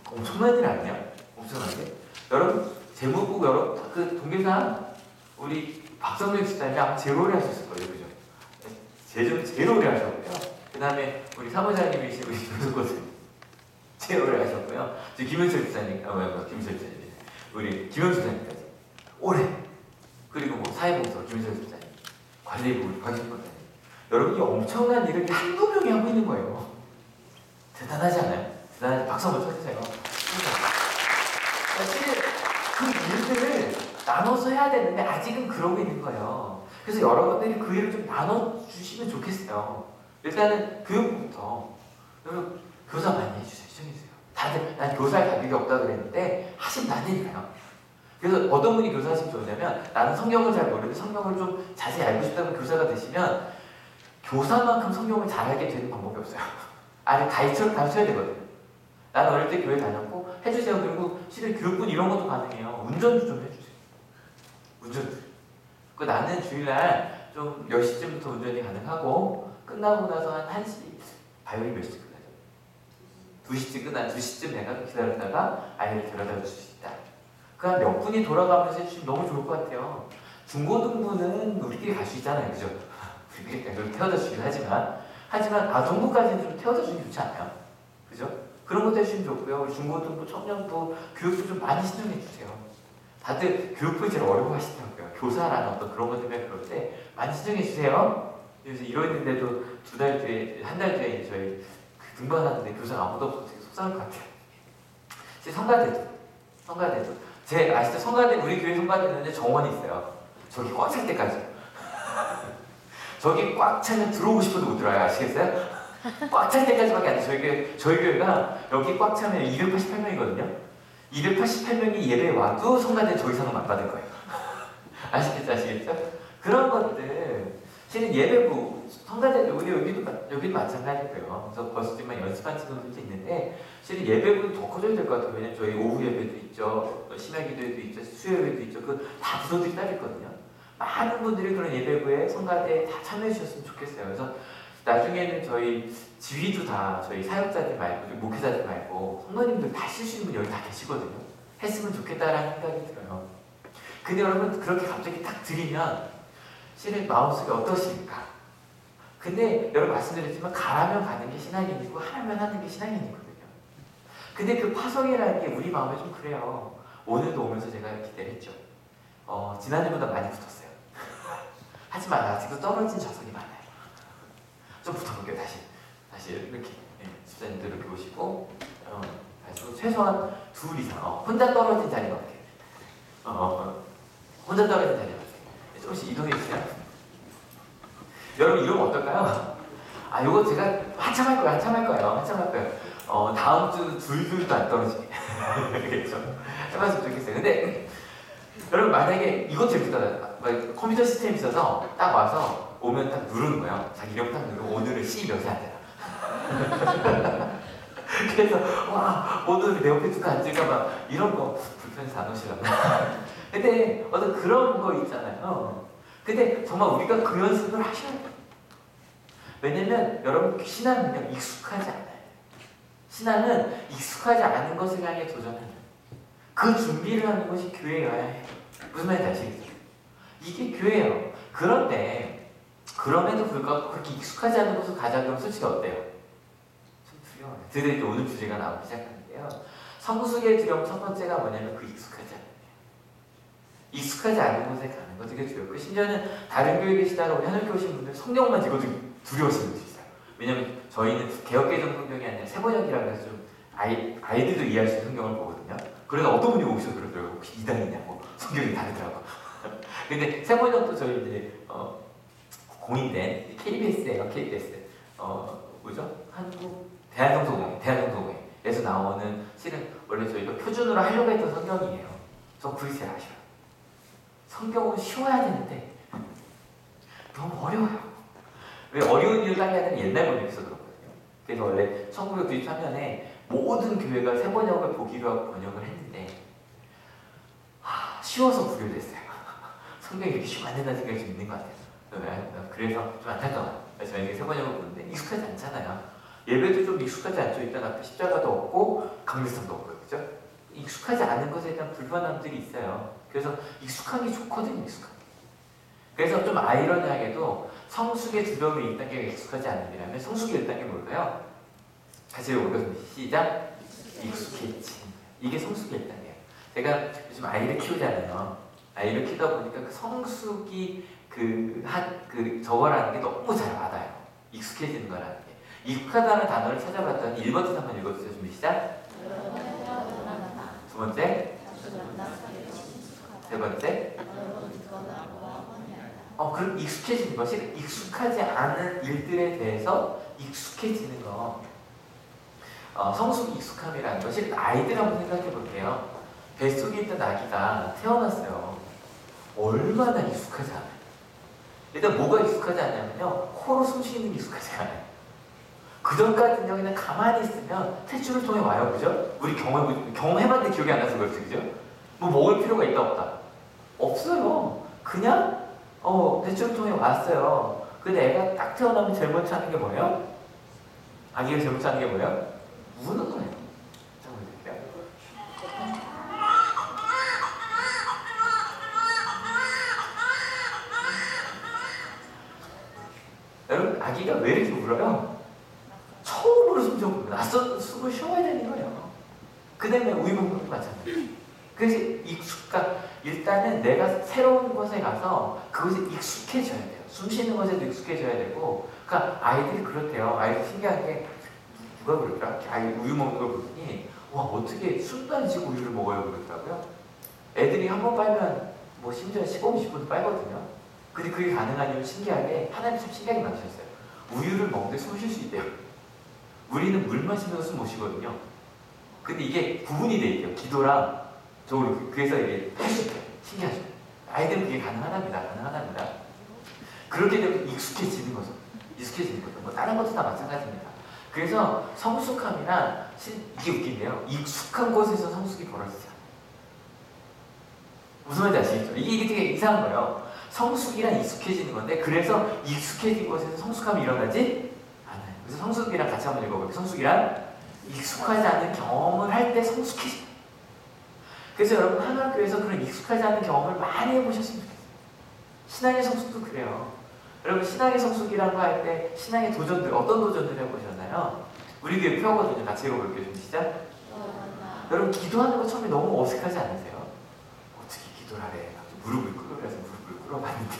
엄청난 일 아니야? 엄청나게. 여러분 제목 보고 여러분 그 동계산 우리 박성명 집사님이 아마 제일 오래 하셨을 거예요, 그죠? 제일 오래 하셨고요. 그 다음에 우리 사무장님이신 우리 김석호님 제일 오래 하셨고요. 저 김은철 집사님, 김은철 집사님, 우리 김영수 집사님까지 오래. 그리고 뭐 사회봉사 김은철 집사님, 관리부 우리 박신권 집사님. 여러분 이 엄청난 일을 한두 명이 하고 있는 거예요. 대단하지 않아요? 대단하지. 박수 한번 쳐주세요. 사실 그 일들을 나눠서 해야 되는데 아직은 그러고 있는 거예요. 그래서 여러분들이 그 일을 좀 나눠주시면 좋겠어요. 일단은 교육부터. 여러분 교사 많이 해주세요. 시청해주세요. 다들 난 교사할 자격이 없다 그랬는데 하시면 안 되니까요. 그래서 어떤 분이 교사 하시면 좋으냐면 나는 성경을 잘 모르는데 성경을 좀 자세히 알고 싶다면 교사가 되시면 교사만큼 성경을 잘 알게 되는 방법이 없어요. 아니 가이처럼 가르쳐야 되거든요. 나는 어릴 때 교회 다녔고 해주세요. 그리고 실은 교육분 이런 것도 가능해요. 운전도 좀 해주세요. 운전. 그 나는 주일날 좀 10시쯤부터 운전이 가능하고 끝나고 나서 한 1시 바이올린 몇 시쯤 끝나죠? 2시쯤 끝나 2시쯤 내가 기다렸다가 아이를 데려다 줄 수 있다. 그 한 몇 분이 돌아가면서 해주시면 너무 좋을 것 같아요. 중고등부는 우리끼리 갈 수 있잖아요, 그죠? 우리끼리 태워다 주긴 하지만 아동부까지는 좀 태워다 주는 게 좋지 않아요? 그죠? 그런 것도 해주시면 좋고요. 우리 중고등부, 청년부, 교육부 좀 많이 신청해 주세요. 다들 교육부를 제일 어려워하시더라고요. 교사라는 어떤 그런 것 때문에 그럴 때 많이 신청해 주세요. 그래서 이러는데도 한 달 뒤에 저희 등반하는데 교사가 아무도 없어서 되게 속상할 것 같아요. 제 성가대도 제 아시죠? 성가대 우리 교회 성가대는 정원이 있어요. 저기 꽉 찰 때까지. 저기 꽉 차면 들어오고 싶어도 못 들어와요. 아시겠어요? 꽉 찰 때까지밖에 안 돼요. 저희 교회가 여기 꽉 차면 288명이거든요. 288명이 예배에 와도 성가대 저 이상은 안 받을 거예요. 아시겠죠? 그런 것들 실은 예배부 성가대도 우리 여기도 마찬가지고요. 그래서 벌써지만 연습한 친구들도 있는데 실은 예배부는 더 커져야 될 것 같아요. 왜냐면 저희 오후 예배도 있죠, 심야기도회도 있죠, 수요예배도 있죠. 그 다 부서들이 따로 있거든요. 많은 분들이 그런 예배부에 성가대에 다 참여해 주셨으면 좋겠어요. 그래서 나중에는 저희 지휘도 다 저희 사역자들 말고 목회자들 말고 성도님들 다 하실 수 있는 분 여기 다 계시거든요. 했으면 좋겠다라는 생각이 들어요. 근데 여러분 그렇게 갑자기 딱 드리면 실은 마음속에 어떠십니까? 근데 여러분 말씀드렸지만 가라면 가는 게 신앙인이고 하라면 하는 게 신앙인이거든요. 근데 그 파송이라는 게 우리 마음에 좀 그래요. 오늘도 오면서 제가 기대를 했죠. 지난주보다 많이 붙었어요. 하지만 아직도 떨어진 좌석이 많아요. 좀 붙어볼게요. 다시 이렇게 집사님들 이렇게 오시고 다시 최소한 둘 이상 혼자 떨어진 자리 맞게 혼자 떨어진 자리 맞게 조금씩 이동해 주세요. 여러분 이러면 어떨까요? 이거 제가 한참 할 거예요. 다음 주 둘도 안 떨어지게 그렇죠? 해봤으면 좋겠어요. 근데 여러분 만약에 이거 제일 좋다. 컴퓨터 시스템이 있어서 딱 와서 오면 딱 누르는 거예요. 자기 이름 딱 누르고 오늘은 C 몇에 안 되나. 그래서 와 오늘 내 옆에 누가 앉을까봐 이런 거 불편해서 안 오시려나. 근데 어떤 그런 거 있잖아요. 근데 정말 우리가 그 연습을 하셔야 돼요. 왜냐면 여러분 신앙은요 익숙하지 않아요. 신앙은 익숙하지 않은 것을 향해 도전하는 그 준비를 하는 것이 교회여야 해요. 무슨 말인지 아시겠어요? 이게 교회예요. 그런데 그럼에도 불구하고 그렇게 익숙하지 않은 것을 가자 그러면 솔직히 어때요? 좀 두려워요. 드디어 오늘 주제가 나오기 시작하는데요. 성수기의 두려움 첫 번째가 뭐냐면 그 익숙하지 않은 거예요. 익숙하지 않은 곳에 가는 거 되게 두렵고 심지어는 다른 교회에 계시다가 우리 하늘교회 오신 분들 성경만 읽어도 두려우신 분들이 있어요. 왜냐면 저희는 개혁개정 성경이 아니라 세번역이라고 해서 좀 아이들도 이해할 수 있는 성경을 보거든요. 그래서 어떤 분이 오셔서 그러더라고요. 혹시 이단이냐고. 성경이 다르더라고요. 근데 세번역도 저희 이제 공인된 KBS예요. KBS. 뭐죠? 대한성서공회에서 나오는 실은 원래 저희가 표준으로 하려고 했던 성경이에요. 저 그게 제일 아쉬워요. 성경은 쉬워야 되는데 너무 어려워요. 왜 어려운 일을 하게 하는 옛날 번역에서 그렇거든요. 그래서 원래 1993년에 모든 교회가 새 번역을 보기로 하고 번역을 했는데 쉬워서 불효됐어요. 성경이 이렇게 쉬면 안 된다는 생각이 좀 있는 것 같아요. 그래서 좀 안타까워요. 저희가 새 번역을 보는데 익숙하지 않잖아요. 예배도 좀 익숙하지 않죠. 일단 앞에 십자가도 없고 강대상도 없고요. 그죠? 익숙하지 않은 것에 대한 불편함들이 있어요. 그래서 익숙하기 좋거든요. 익숙하기. 그래서 좀 아이러니하게도 성숙의 두 병의 1단계가 익숙하지 않은 이라면 성숙의 1단계 뭘까요? 같이 읽어보겠습니다. 시작! 익숙해지. 이게 성숙의 1단계예요. 제가 요즘 아이를 키우잖아요. 아이를 키우다 보니까 그 성숙이 저거라는 게 너무 잘 와닿아요. 익숙해지는 거라는 게. 익숙하다는 단어를 찾아봤더니 1번부터 한번 읽어주세요. 준비 시작! 두 번째, 세 번째. 그럼 익숙해지는 것이 익숙하지 않은 일들에 대해서 익숙해지는 거. 성숙 익숙함이라는 것이 아이들 한번 생각해 볼게요. 뱃속에 있던 아기가 태어났어요. 얼마나 익숙하지 않아요? 일단 뭐가 익숙하지 않냐면요. 코로 숨 쉬는 게 익숙하지 않아요. 그 전까지는 그냥 가만히 있으면 탯줄을 통해 와요. 그죠? 우리 경험해봤는데 기억이 안 나서 그렇지. 그죠? 뭐 먹을 필요가 있다 없다? 없어요. 그냥 탯줄을 통해 왔어요. 근데 애가 딱 태어나면 제일 먼저 하는 게 뭐예요? 아기가 제일 먼저 하는 게 뭐예요? 우는 거예요. 잠깐만 드릴게요. 여러분, 아기가 왜 이렇게 울어요? 처음으로 숨좀 낯선 숨을 쉬어야 되는 거예요. 그 다음에 우유 먹는 것도 마찬가지예요. 그래서 일단은 내가 새로운 곳에 가서 그것에 익숙해져야 돼요. 숨 쉬는 것에도 익숙해져야 되고, 그러니까 아이들이 그렇대요. 아이들 신기한 게 누가 그럴까? 아이 우유 먹는 걸 보더니 와 어떻게 숨도 안 쉬고 우유를 먹어요 그러더라고요. 애들이 한 번 빨면 뭐 심지어 15분, 20분 빨거든요. 근데 그게 가능하냐면 신기하게 하나님 참 신기하게 만드셨어요. 우유를 먹는데 숨을 쉴 수 있대요. 우리는 물 마시면서 숨 못 쉬거든요. 근데 이게 구분이 돼 있대요. 기도랑 저걸로. 그래서 이게 할 수 있대요. 신기하죠? 아이들은 그게 가능하답니다. 가능하답니다. 그렇게 되면 익숙해지는 거죠. 익숙해지는 거죠. 뭐 다른 것도 다 마찬가지입니다. 그래서 성숙함이나 이게 웃긴데요. 익숙한 곳에서 성숙이 벌어지지 않아요. 무슨 말인지 아시겠죠? 이게 되게 이상한 거예요. 성숙이란 익숙해지는 건데 그래서 익숙해진 곳에서 성숙함이 일어나지 않아요. 그래서 성숙이랑 같이 한번 읽어볼게요. 성숙이란 익숙하지 않은 경험을 할 때 성숙해져요. 그래서 여러분 한국교회에서 그런 익숙하지 않은 경험을 많이 해보셨으면 좋겠어요. 신앙의 성숙도 그래요. 여러분 신앙의 성숙이라는 거 할 때 신앙의 도전들 어떤 도전들 해보셨나요? 우리 교회 표거든요. 같이 읽어볼게요. 좀 시작. 여러분 기도하는 거 처음에 너무 어색하지 않으세요? 어떻게 기도를 하래? 무릎을 꿇으면서 무릎을 꿇어봤는데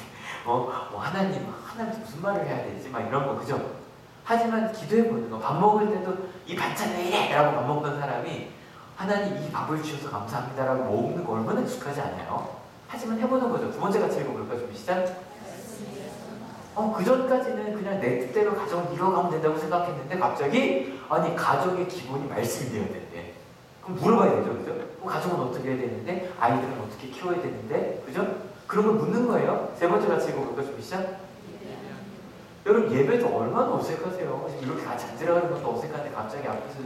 하나님 무슨 말을 해야 되지? 막 이런 거 그죠? 하지만 기도해보는 거 밥 먹을 때도 이 반찬 왜 이래? 라고 밥 먹던 사람이 하나님 이 밥을 주셔서 감사합니다 라고 먹는 거 얼마나 익숙하지 않아요? 하지만 해보는 거죠. 두 번째 같이 읽어볼까요? 좀 시작. 그 전까지는 그냥 내 뜻대로 가정을 이뤄가면 된다고 생각했는데 갑자기 아니 가정의 기본이 말씀이 되어야 되는데 그럼 물어봐야 되죠. 그죠? 가정은 어떻게 해야 되는데 아이들은 어떻게 키워야 되는데 그죠? 그런 걸 묻는 거예요. 세 번째 같이 읽어볼까요? 좀 시작. 여러분 예배도 얼마나 어색하세요. 지금 이렇게 같이 앉으라는 것도 어색한데 갑자기 앞에서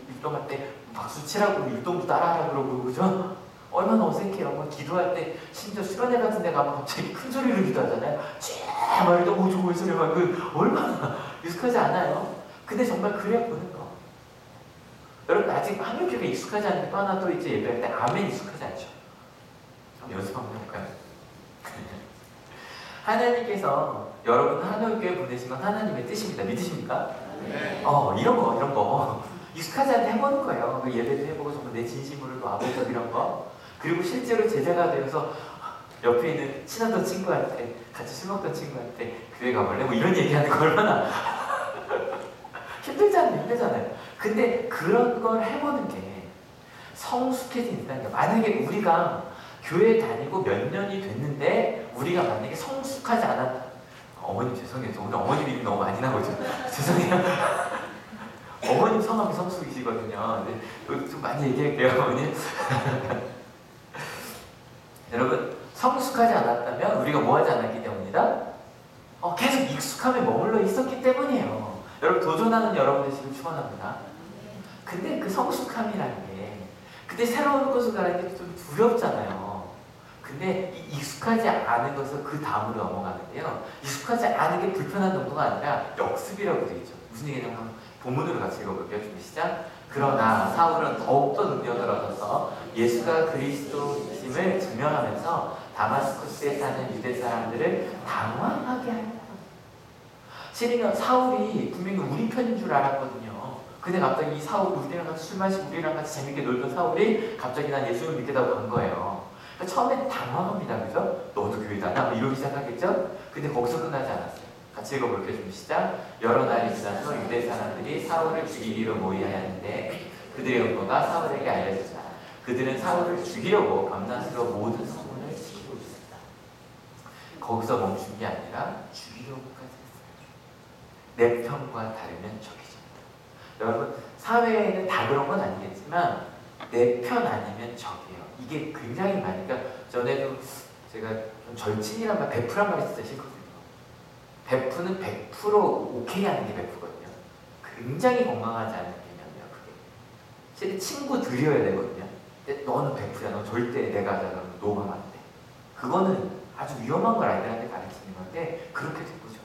율동할 때 박수 치라고 율동도 따라하라 그러고 그죠? 얼마나 어색해요. 뭐 기도할 때 심지어 수련회 같은 데 가면 갑자기 큰 소리로 기도하잖아요. 쥐야 말도 저거 왜 소리 막 얼마나 익숙하지 않아요. 근데 정말 그래 보는 거. 여러분 아직 한국교회가 익숙하지 않은 또 하나 또 이제 예배할 때 아멘 익숙하지 않죠. 한번 연습 한번 해볼까요? 하나님께서 여러분 한국교회 보내신 건 하나님의 뜻입니다. 믿으십니까? 네. 이런 거 익숙하지 않게 해보는 거예요. 그 예배도 해보고 정말 내 진심으로 와보고 이런 거. 그리고 실제로 제자가 되어서 옆에 있는 친하던 친구한테 같이 술 먹던 친구한테 교회 가볼래? 뭐 이런 얘기하는 거 얼마나 힘들잖아요. 근데 그런 걸 해보는 게 성숙해진다는 게 만약에 우리가 교회 다니고 몇 년이 됐는데 우리가 만약에 성숙하지 않았다. 어머님 죄송해요. 오늘 어머님 이름이 너무 많이 나오죠. 죄송해요. 어머님 성함이 성숙이시거든요. 네, 좀 많이 얘기할게요. 어머님. 여러분 성숙하지 않았다면 우리가 뭐 하지 않았기 때문이다? 계속 익숙함에 머물러 있었기 때문이에요. 여러분 도전하는 여러분들 지금 축원합니다. 근데 그 성숙함이라는 게 근데 새로운 것을 가는 게 좀 두렵잖아요. 근데 이 익숙하지 않은 것을 그 다음으로 넘어가는데요. 익숙하지 않은 게 불편한 정도가 아니라 역습이라고 되어 있죠. 무슨 얘기냐면 본문으로 같이 읽어볼게요. 준비 시작. 그러나 사울은 더욱더 능력을 얻어서 예수가 그리스도임을 증명하면서 다마스쿠스에 사는 유대 사람들을 당황하게 하였다. 실은 사울이 분명히 우리 편인 줄 알았거든요. 근데 갑자기 이 사울, 우리랑 같이 술 마시고 우리랑 같이 재밌게 놀던 사울이 갑자기 난 예수를 믿겠다고 간 거예요. 그러니까 처음엔 당황합니다. 그죠? 너도 교회 다녀? 이러기 시작하겠죠? 근데 거기서 끝나지 않았어요. 같이 읽어볼게요. 좀 시작. 여러 날이 지나서 유대 사람들이 사울을 죽이기로 모의하였는데 그들의 의도가 사울에게 알려졌다. 그들은 사울을 죽이려고 밤낮으로 모든 성문을 지키고 있었다. 거기서 멈춘 게 아니라 죽이려고까지 했어요. 내 편과 다르면 적이죠. 여러분 사회에는 다 그런 건 아니겠지만 내 편 아니면 적이에요. 이게 굉장히 많이 그러니까 전에도 제가 좀 절친이란 말, 베프란 말이 진짜 싫거든요. 베프는 100% 오케이 하는 게 베프거든요. 굉장히 건강하지 않은 개념이에요. 그게 실은 친구 들여야 되거든요. 근데 너는 베프야. 너 절대 내가 하자 그러면 노하면 안 돼. 그거는 아주 위험한 걸 아이들한테 가르치는 건데 그렇게 된 거죠.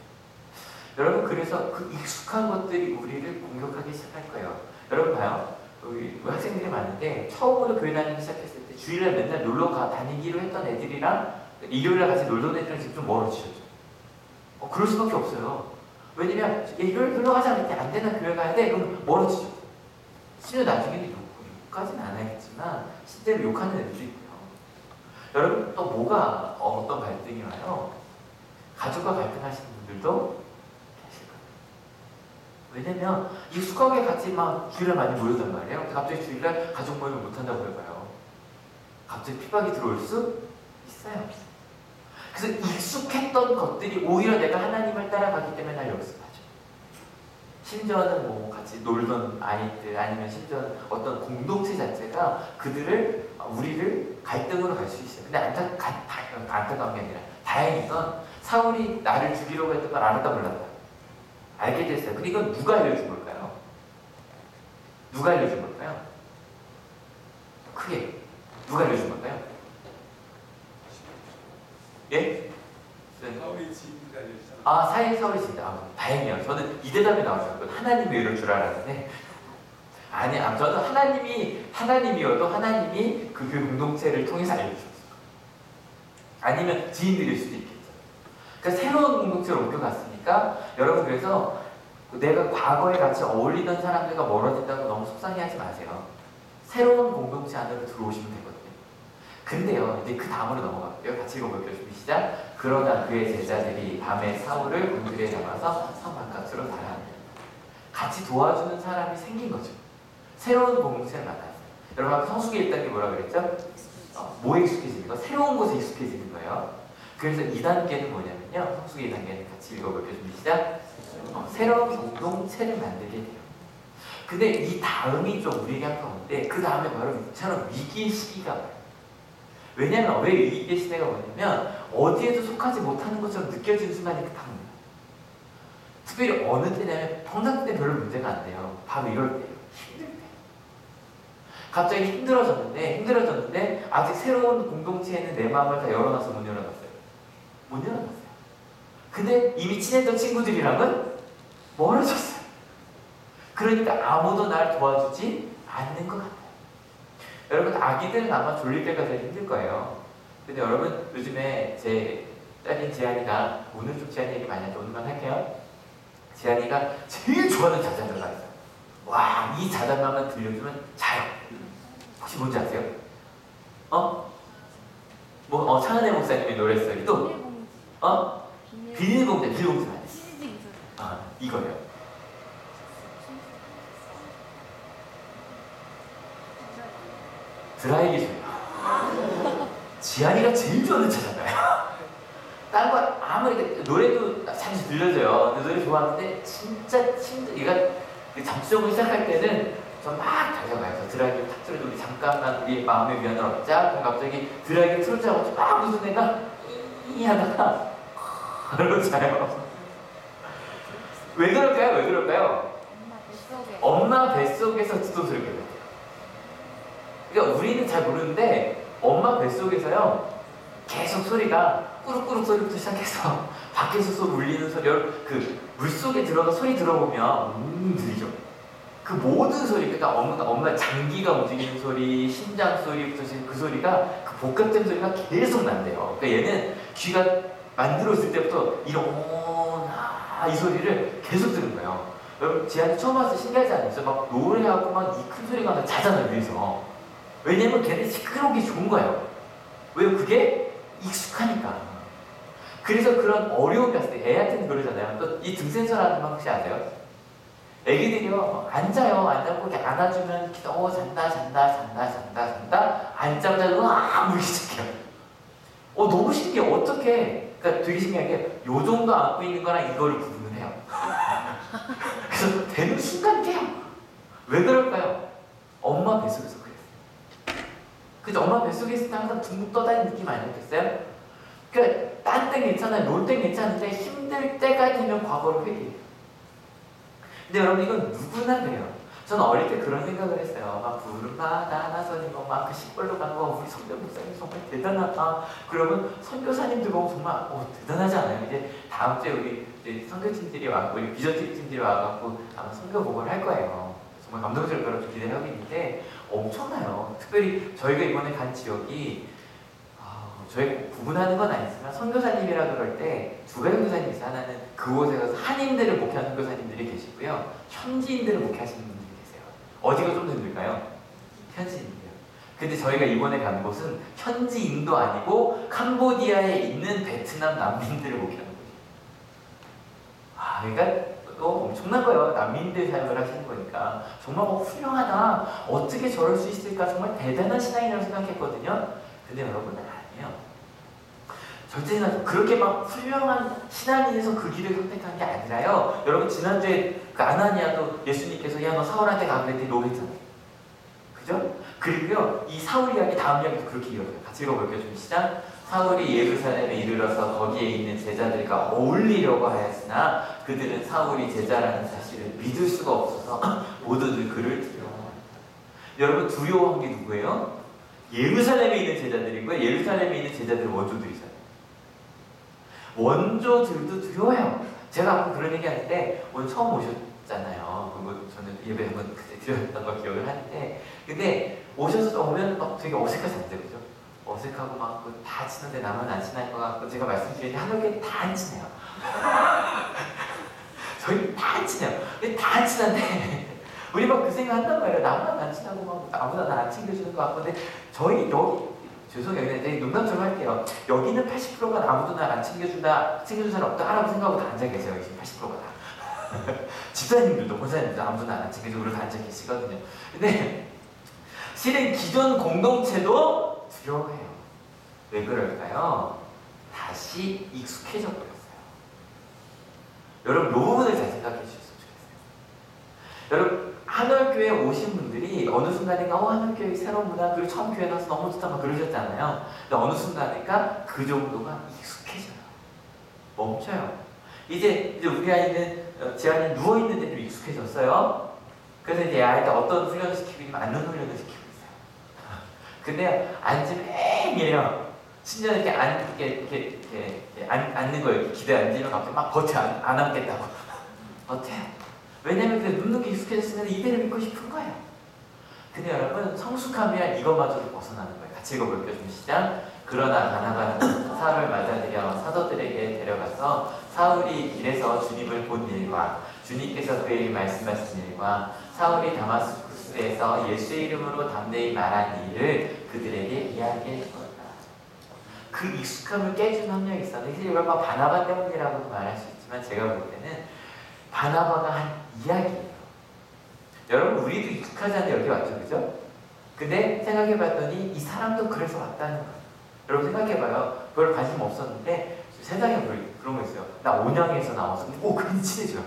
여러분 그래서 그 익숙한 것들이 우리를 공격하기 시작할 거예요. 여러분 봐요. 우리 학생들이 많은데 처음으로 교회 다니기 시작했을 때 주일날 맨날 놀러 다니기로 했던 애들이랑 일요일날 같이 놀던 애들이랑 지금 좀 멀어지셨죠. 그럴 수밖에 없어요. 왜냐면 일요일 놀러 가자 이렇게 안 되나 교회 가야 돼? 그럼 멀어지죠. 심지어 나중에는 욕까지는 안 하겠지만 실제로 욕하는 애들도 있고요. 여러분 또 뭐가 어떤 갈등이 와요? 가족과 갈등하시는 분들도 왜냐면 익숙하게 같이 막 주일날 많이 모였단 말이에요. 근데 갑자기 주일날 가족 모임을 못한다고 해봐요. 갑자기 핍박이 들어올 수 있어요. 그래서 익숙했던 것들이 오히려 내가 하나님을 따라가기 때문에 날 역습하죠. 심지어는 뭐 같이 놀던 아이들 아니면 심지어는 어떤 공동체 자체가 우리를 갈등으로 갈 수 있어요. 근데 안타까운 게 아니라 다행인 건 사울이 나를 죽이려고 했던 걸 알았다 몰랐다. 알게 됐어요. 근데 이건 누가 알려준 걸까요? 누가 알려준 걸까요? 크게 누가 알려준 걸까요? 예? 사울의 지인들이 알려주잖아. 사울의 지인들. 다행이에요. 저는 이 대답이 나왔어요. 하나님이 이럴 줄 알았는데 아니, 저는 하나님이어도 하나님이 그 공동체를 통해서 알려주셨어요. 아니면 지인들일 수도 있겠죠. 그러니까 새로운 공동체로 옮겨갔으니까 여러분 그래서 내가 과거에 같이 어울리던 사람들과 멀어진다고 너무 속상해하지 마세요. 새로운 공동체 안으로 들어오시면 되거든요. 근데요, 이제 그 다음으로 넘어갈게요. 같이 읽어볼게요. 준비 시작. 그러나 그의 제자들이 밤에 사울을 곤드레에 담아서 성 바깥으로 달아납니다. 같이 도와주는 사람이 생긴 거죠. 새로운 공동체를 만났어요. 여러분 아까 성숙에 있다는 게 뭐라 그랬죠? 뭐에 익숙해지는 거? 새로운 곳에 익숙해지는 거예요. 그래서 2단계는 뭐냐면요. 성숙의 2단계는 같이 읽어볼게요. 준비 시작. 새로운 공동체를 만들게 돼요. 근데 이 다음이 좀 우리에게 한가운데 그 다음에 바로 이처럼 위기의 시기가 와요. 왜냐면 왜 위기의 시대가 뭐냐면 어디에도 속하지 못하는 것처럼 느껴지는 순간이 그 다음입니다. 특별히 어느 때냐면 평상 때 별로 문제가 안 돼요. 바로 이럴 때예요. 힘들 때. 갑자기 힘들어졌는데 아직 새로운 공동체에는 내 마음을 다 열어놔서 못 열어놨어요. 못 열어놨어요. 근데 이미 친했던 친구들이랑은 멀어졌어요. 그러니까 아무도 날 도와주지 않는 것 같아요. 여러분 아기들은 아마 졸릴 때가 제일 힘들 거예요. 근데 여러분 요즘에 제 딸인 지안이가 오늘 좀 지안이 얘기 많이 하죠. 오늘만 할게요. 지안이가 제일 좋아하는 자장가가 있어요. 와, 이 자장가만 들려주면 자요. 혹시 뭔지 아세요? 차은혜 목사님의 노래소리 또 비닐봉지 아니에요. 이거예요. 드라이기 소리. 지안이가 제일 좋아하는 자장가예요. 딴 거 아무리 노래도 잠시 들려줘요. 노래 좋아하는데 진짜 얘가 잠수정을 시작할 때는 전 막 달려가요. 드라이기를 탁 틀어줘. 우리 잠깐만 우리 마음의 위안을 얻자. 그럼 갑자기 드라이기를 틀어주자고 막 무슨 애가 이 하다가 그러고 자요. 왜 그럴까요? 왜 그럴까요? 엄마 뱃속에서 듣던 소리가 돼요. 그러니까 우리는 잘 모르는데 엄마 뱃속에서요 계속 소리가 꾸룩꾸룩 소리부터 시작해서 밖에서 울리는 소리, 그 물속에 들어가 소리 들어보면 들리죠. 그 모든 소리, 그러니까 엄마 장기가 움직이는 소리, 심장 소리부터 그 소리가 그 복합된 소리가 계속 난대요. 그러니까 얘는 귀가 만들었을 때부터 이러나 이 소리를 계속 들은 거예요. 여러분 지한테 처음 와서 신기하지 않으세요? 막 노래하고 막 이 큰 소리가 막 자잖아요 위에서. 왜냐면 걔는 시끄러운 게 좋은 거예요. 왜요? 그게 익숙하니까. 그래서 그런 어려움이 왔을 때 애한테는 그러잖아요. 또 이 등센서라는 건 혹시 아세요? 애기들이요 앉아요. 앉아서 이렇게 안아주면 잔다 앉자마자 으악 울기 시작해요. 너무 신기해. 어떻게? 그러니까 되게 신기한 게 요 정도 안고 있는 거랑 이거를 구분을 해요. 그래서 되는 순간 깨요. 왜 그럴까요? 엄마 뱃속에서 그랬어요. 그죠? 엄마 뱃속에 있을 때 항상 둥둥 떠다니는 느낌 아니었겠어요? 그러니까 딴 땐 괜찮아요. 놀 땐 괜찮은데 힘들 때가 되면 과거를 회귀해요. 근데 여러분 이건 누구나 그래요. 저는 어릴 때 그런 생각을 했어요. 막 푸른 바다 나서는 거 막 그 시골로 가는 거 우리 선교 목사님 정말 대단하다. 그러면 선교사님들 보면 정말 대단하지 않아요? 이제 다음 주에 우리 이제 선교팀들이 와고 우리 비전팀들이 와갖고 아마 선교 보고를 할 거예요. 정말 감동적일 거라고 기대를 하고 있는데 엄청나요. 특별히 저희가 이번에 간 지역이 저희 구분하는 건 아니지만 선교사님이라 그럴 때 두 가지 선교사님이 있어요. 하나는 그곳에 가서 한인들을 목회하는 선교사님들이 계시고요. 현지인들을 목회하시는 분들이 계세요. 어디가 좀 더 힘들까요? 현지인이요. 근데 저희가 이번에 간 곳은 현지인도 아니고 캄보디아에 있는 베트남 난민들을 목회하는 곳이에요. 그러니까 또 엄청난 거예요. 난민들 사역을 하시는 거니까 정말 훌륭하다. 어떻게 저럴 수 있을까? 정말 대단한 신앙이라고 생각했거든요. 근데 여러분 아니에요. 절대는 그렇게 막 훌륭한 신앙인에서 그 길을 선택한 게 아니라요. 여러분 지난주에 그 아나니아도 예수님께서 야 너 사울한테 가 그랬더니 노했잖아요. 그죠? 그리고요 이 사울 이야기 다음 이야기도 그렇게 이어져요. 같이 읽어볼게요. 좀 시작. 사울이 예루살렘에 이르러서 거기에 있는 제자들과 어울리려고 하였으나 그들은 사울이 제자라는 사실을 믿을 수가 없어서 모두들 그를 두려워합니다. 여러분 두려워한 게 누구예요? 예루살렘에 있는 제자들이고요. 예루살렘에 있는 제자들은 원조들이잖아요. 원조들도 두려워요. 제가 아까 그런 얘기 하는데 오늘 처음 오셨잖아요. 그리고 저는 예배 한번 그때 드렸던 걸 기억을 하는데 근데 오셔서 오면 막 되게 어색하지 않아요. 그죠? 어색하고 막 다 친한데 나만 안 친할 것 같고 제가 말씀드리는데 하늘교회 다 안 친해요. 저희 다 안 친해요. 근데 다 안 친한데 우리 막 그 생각 한단 말이에요. 나만 안 친하고 막 아무나 나 안 챙겨주는 것 같고 근데 저희 여기 죄송해요. 근데 농담처럼 할게요. 여기는 80%가 아무도 날 안 챙겨준 사람 없다라고 생각하고 다 앉아 계세요. 여기 80%가 다. 집사님들도, 권사님들도 아무도 날 안 챙겨주고 다 앉아 계시거든요. 근데 실은 기존 공동체도 두려워해요. 왜 그럴까요? 다시 익숙해져 버렸어요. 여러분, 이 부분을 잘 생각해 주셨으면 좋겠어요. 여러분, 한월교회 오신 분들이 어느 순간인가 한월교회 새로운 문화 그리고 처음 교회 나서 너무 좋다 막 그러셨잖아요. 근데 어느 순간인가 그 정도가 익숙해져요. 멈춰요. 이제 우리 아이는 지안이 누워있는 데 좀 익숙해졌어요. 그래서 이제 아이가 어떤 훈련을 시키고 있냐면 앉는 훈련을 시키고 있어요. 근데 앉으면 이래요. 심지어 이렇게 앉는 거예요. 이렇게 기대 앉으면 갑자기 막 버텨 안 앉겠다고. 버텨요. 왜냐면 그 눕는 게 익숙해졌으면 이대로 믿고 싶은 거예요. 근데 여러분 성숙하면 이것마저도 벗어나는 거예요. 같이 읽어볼게요. 좀 시작. 그러나 바나바는 사울을 맞아들여 사도들에게 데려가서 사울이 길에서 주님을 본 일과 주님께서 그에게 말씀하신 일과 사울이 다마스쿠스에서 예수의 이름으로 담대히 말한 일을 그들에게 이야기했다. 그 익숙함을 깨준 한 명이 있었는데 이걸 바나바 때문이라고도 말할 수 있지만 제가 볼 때는 바나바가 한 이야기예요. 여러분 우리도 익숙하지 않은데 여기 왔죠, 그죠? 근데 생각해봤더니 이 사람도 그래서 왔다는 거예요. 여러분 생각해봐요. 별 관심 없었는데 세상에 그런 거 있어요. 나 온양에서 나와서 괜히 친해져요.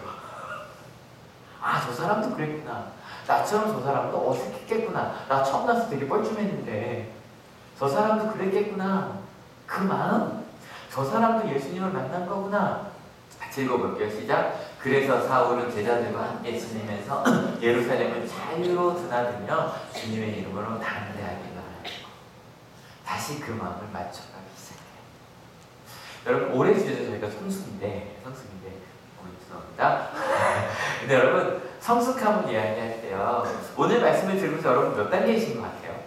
아, 저 사람도 그랬구나. 나처럼 저 사람도 어색했겠구나. 나 처음 나서 되게 뻘쭘했는데 저 사람도 그랬겠구나. 그 마음, 저 사람도 예수님을 만난 거구나. 같이 읽어볼게요. 시작. 그래서 사울은 제자들과 함께 지내면서 예루살렘을 자유로 드나들며 주님의 이름으로 담대하게 말하고 다시 그 마음을 맞춰가기 시작해요. 여러분 올해 주제도 저희가 성숙인데 죄송합니다. 근데 여러분 성숙함을 이야기할 때요. 오늘 말씀을 들으면서 여러분 몇 단계이신 것 같아요?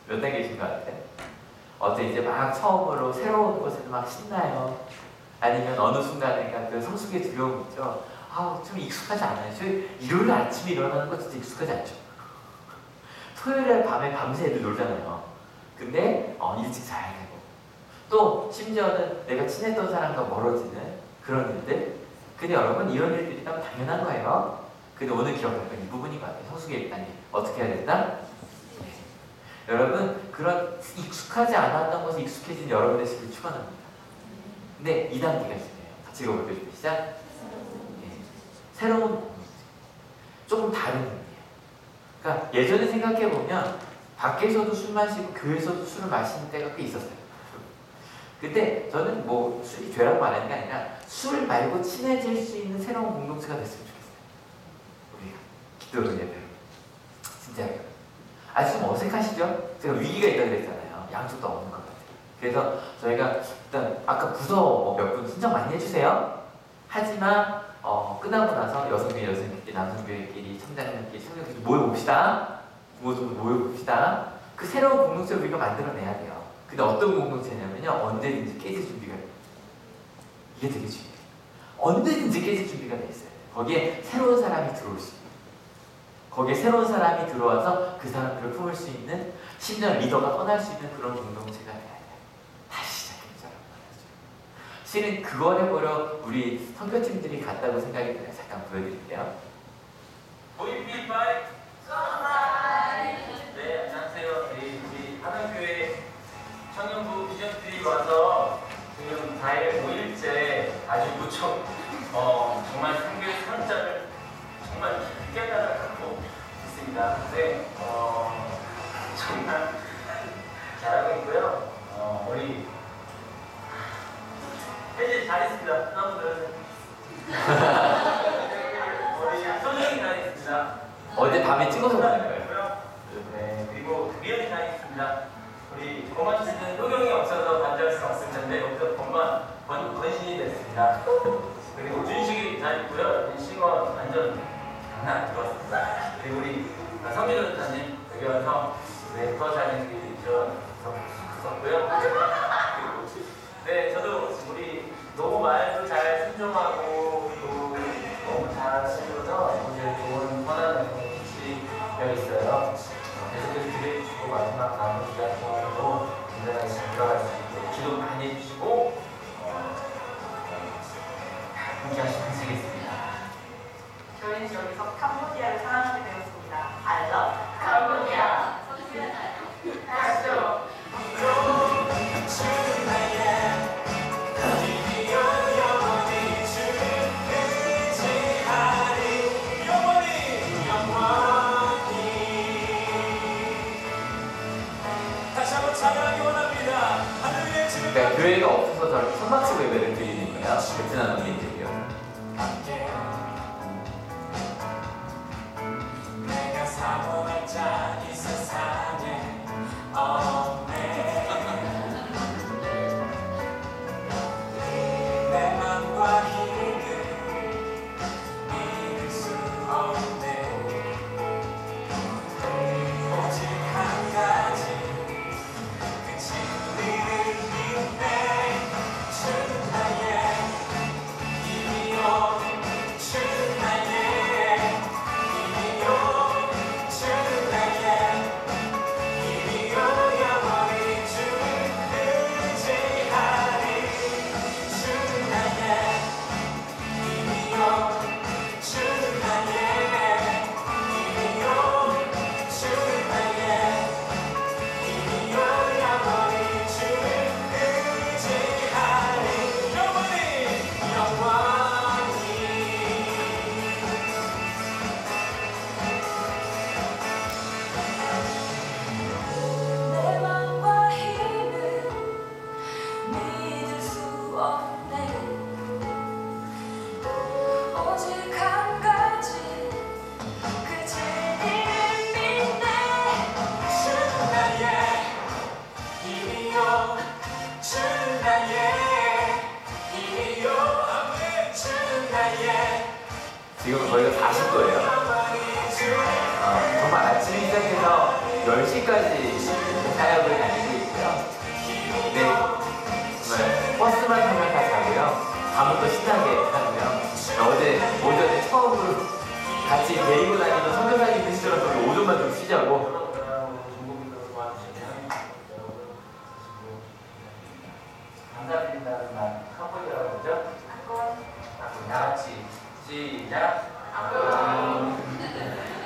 몇 단계이신 것 같아요? 어때 이제 막 처음으로 새로운 곳에서 막 신나요? 아니면 어느 순간에 그 성숙의 두려움 있죠? 좀 익숙하지 않아요. 저 일요일 아침에 일어나는 거 진짜 익숙하지 않죠? 토요일 밤에 밤새 애들 놀잖아요. 근데 일찍 자야 되고 또 심지어는 내가 친했던 사람과 멀어지는 그런 일들. 근데 여러분 이런 일들이 참 당연한 거예요. 근데 오늘 기억할 건 이 부분인 것 같아요. 성숙의 1단계. 어떻게 해야 된다? 네. 여러분 그런 익숙하지 않았던 것에 익숙해진 여러분의 삶을 축원합니다. 근데 2단계가 있어요. 같이 읽어볼게요. 시작. 네. 새로운 조금 다른 의미예요. 그러니까 예전에 생각해보면 밖에서도 술 마시고 교회에서도 술을 마시는 때가 꽤 있었어요. 근데 저는 뭐 술이 죄라고 말하는 게 아니라 술 말고 친해질 수 있는 새로운 공동체가 됐으면 좋겠어요. 우리가 기도를 예배로 진짜요. 아직 좀 어색하시죠? 제가 위기가 있다고 그랬잖아요. 양쪽도 없는 것 같아요. 그래서 저희가 일단 아까 부서 몇 분 신청 많이 해주세요. 하지만 끝나고 나서 여성교회끼리 남성교회끼리 청장님끼리 청년끼리 모여봅시다. 모여봅시다. 그 새로운 공동체를 우리가 만들어내야 돼요. 근데 어떤 공동체냐면요. 언제든지 깨질 준비가 돼요. 이게 되게 중요해요. 언제든지 깨질 준비가 돼 있어요. 거기에 새로운 사람이 들어올 수 있는. 거기에 새로운 사람이 들어와서 그 사람들을 품을 수 있는, 심지어 리더가 떠날 수 있는 그런 공동체가 돼야 돼요. 다시 시작해보자라고 말하죠. 실은 그걸 해보려 우리 선교팀들이 갔다고 생각이 들어요. 잠깐 보여드릴게요. 보이비바이 네, 안녕하세요. 우리 하남교회 청년부 비전들이 와서 지금 4일 5일째 아주 무척 정말 선교의 성장을 정말 깊게 따라가고 있습니다. 네, 정말 잘하고 있고요. 우리 혜지 잘했습니다. 한번 들어주세요. 우리 소정이 잘했습니다. 어제 밤에 찍어서 보낸 거예요. 네, 그리고 미연이 잘했습니다. 우리 고만 씨는 효경이 없어서 반대할 수 없을 텐데 여기서 건신이 됐습니다. 그리고 준식이 잘 있고요. 신원 완전 장난 좋았습니다. 그리고 우리 성민호 전사님 여기 와서 더 잘생기게 있었고요. 네, 저도 우리 너무 말도 잘 순종하고 또 너무 잘하셔서 이제 좋은 편안한 것이 되어 있어요. 계속해서 기대해주시고 마지막 남은 기간 동안도 건전하게 잘 들어갈 수 있도록 기도 많이 해주시고 함께 하시면 되겠습니다. 저희는 여기서 캄보디아를 사랑하게 되었습니다. I love 캄보디아. 하시죠. 그러니까 교회가 없어서 저렇게 선박식 예배를 드리는 거예요. 베트남 분들이요. 내가 사모할 자 이 세상에 없네. 내 맘과 힘을 믿을 수 없네. 오직 한 가지 그 진리를 믿네. 주 나의 아침에 시작해서 10시까지 사역을 다니고 있고요. 네, 정말 버스만 타면 다 자고요. 밤은 또 신나게 하고요. 어제 오전에 처음으로 같이 데리고 다니던 선교사님들 시절에서 우리 오전만 좀 쉬자고. 감사드린다는 말 한번 열어보죠. 다 같이 시작.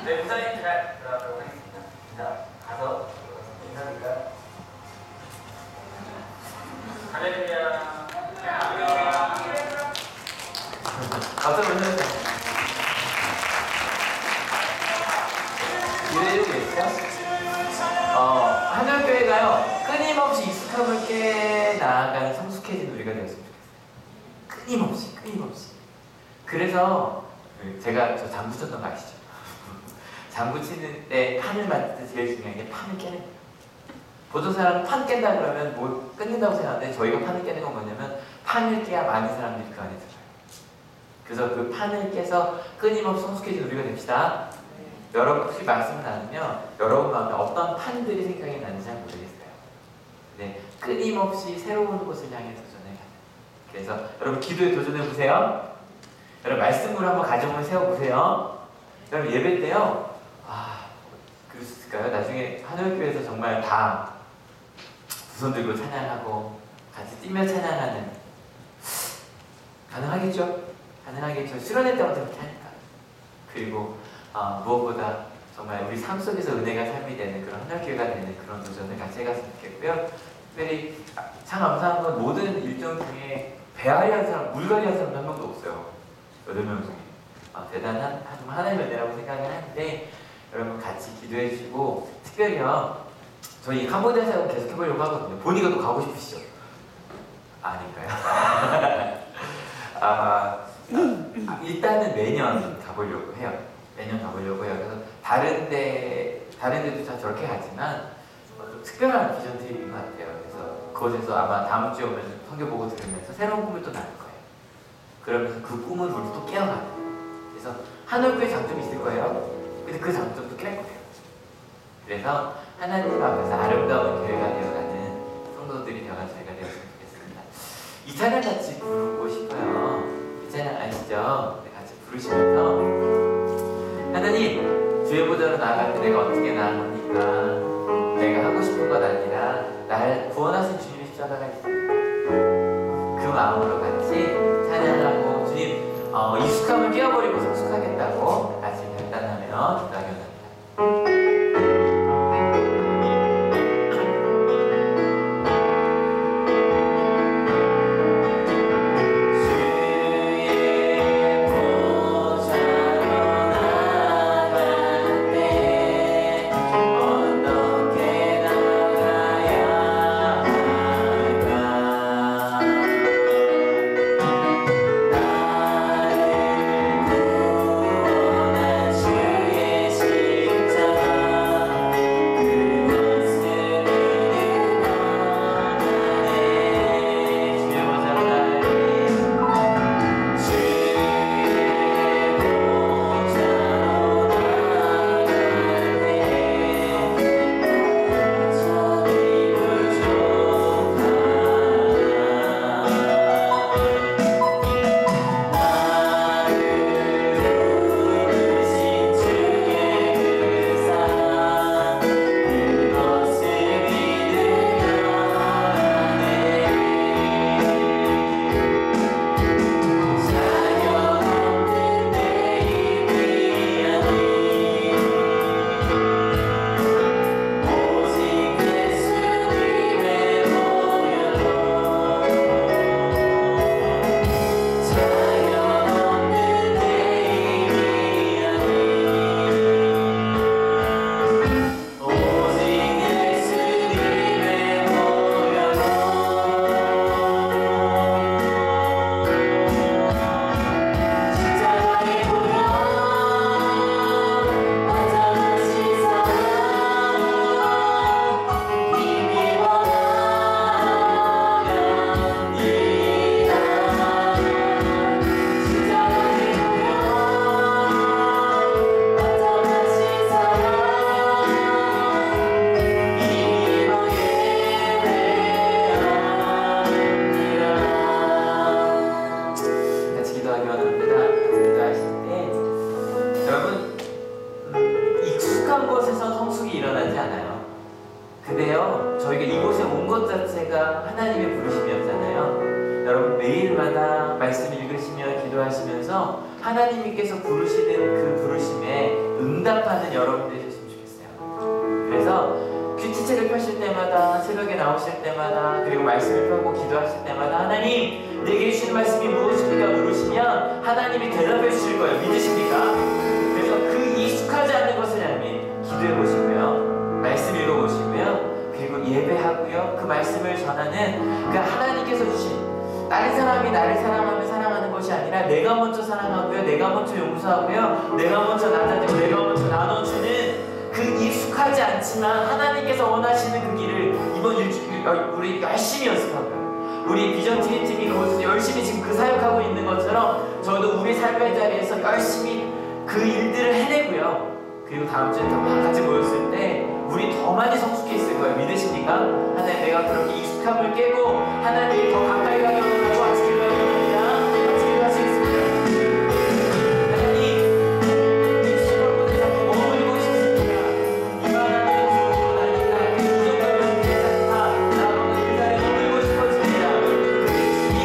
네, 목사님 잘 들어가도록 하겠습니다. 자, 가서 인사드릴까요? 할렐루야. 박수 보내주세요. 기대해주고 계시죠? 하늘교회가요, 끊임없이 익숙함을 깨 나아가는 성숙해진 우리가 되었으면 좋겠어요. 끊임없이. 그래서 제가 저 장구 쳤던 거 아시죠? 장구 치는 때 판을 만들 때 제일 중요한 게 판을 깨는 거예요. 보통 사람은 판 깬다 그러면 뭐 끊는다고 생각하는데 저희가 판을 깨는 건 뭐냐면 판을 깨야 많은 사람들이 그 안에 들어요. 그래서 그 판을 깨서 끊임없이 성숙해진 우리가 됩시다. 여러분 혹시 말씀 나누면 여러분 마음에 어떤 판들이 생각이 나는지 잘 모르겠어요. 네, 끊임없이 새로운 곳을 향해 도전해 가는. 그래서 여러분 기도에 도전해 보세요. 여러분 말씀으로 한번 가정을 세워 보세요. 여러분 예배 때요. 그럴 수 있을까요? 나중에 하늘교회에서 정말 다 두 손 들고 찬양하고 같이 뛰며 찬양하는, 가능하겠죠? 가능하겠죠. 실현할 때마다 그렇게 하니까. 그리고 무엇보다 정말 우리 삶 속에서 은혜가 삶이 되는 그런 하늘교회가 되는 그런 도전을 같이 해갔으면 좋겠고요. 특별히 참 감사한 건 모든 일정 중에 배앓이 한 사람, 물갈이 한 사람도 한 명도 없어요. 8명 중에. 대단한 정말 하나님의 은혜라고 생각을 하는데, 여러분 같이 기도해 주시고, 특별히요 저희 캄보디아 사역을 계속 해보려고 하거든요. 본이가 또 가고 싶으시죠? 아닌가요? 일단은 매년 가보려고 해요. 그래서 다른 데도 다 저렇게 가지만 좀 특별한 비전 트립인 것 같아요. 그래서 그곳에서 아마 다음 주에 오면 성경 보고 들으면서 새로운 꿈을 또 나눌 거예요. 그러면서 그 꿈을 우리 또 깨어가요. 그래서 하늘교회 장점이 있을 거예요. 근데 그 장점도 깰 거예요. 그래서 하나님 앞에서 아름다운 교회가 되어가는 성도들이 되어가는 저희가 되었으면 좋겠습니다. 이 찬양 같이 부르고 싶어요. 이 찬양 아시죠? 같이 부르시면서 하나님, 주의 보좌로 나아갈 때 내가 어떻게 나아갑니까? 내가 하고 싶은 것 아니라 날 구원하신 주님의 십자가가 있습니다. 그 마음으로 같이 찬양하고 주님 익숙함을 깨어버리고 성숙하겠다고 같이 결단하며 기도하겠습니다. 주의 곳에서 성숙이 일어나지 않아요. 근데요, 저희가 이곳에 온 것 자체가 하나님의 부르심이었잖아요. 여러분 매일마다 말씀 읽으시며 기도하시면서 하나님께서 부르시는 그 부르심에 응답하는 여러분들이 됐으면 좋겠어요. 그래서 큐티책을 펴실 때마다, 새벽에 나오실 때마다, 그리고 말씀을 펴고 기도하실 때마다 하나님 내게 주시는 말씀이 무엇입니까? 물으시면 하나님이 대답해 주실 거예요. 믿으십니까? 그래서 그 익숙하지 않은 것을 하나님 기도해 보시고요, 말씀 읽어 보시고요, 그리고 예배하고요, 그 말씀을 전하는 그 하나님께서 주신, 다른 사람이 나를 사랑하면 사랑하는 것이 아니라 내가 먼저 사랑하고요, 내가 먼저 용서하고요, 내가 먼저 나눠주고 내가 먼저 나눠주는 그 익숙하지 않지만 하나님께서 원하시는 그 길을 이번 일주일 우리 열심히 연습하고요. 우리 비전 팀이 그곳에서 열심히 지금 그 사역하고 있는 것처럼 저도 우리 삶의 자리에서 열심히 그 일들을 해내고요. 그리고 다음 주에 더 같이 모였을 때 우리 더 많이 성숙해 있을 거예요. 믿으십니까? 하나님, 내가 그렇게 익숙함을 깨고 하나님이 더 가까이 가게 원하고 같이 기도하기 원합니다. 같이 기도하시겠습니다. 하나님, 이 시골곳에 자꾸 머물고 싶습니다. 이 말하는 좋은 아니다. 이 정도면 괜찮다. 나도 그 자리에 머물고 싶어집니다. 주님,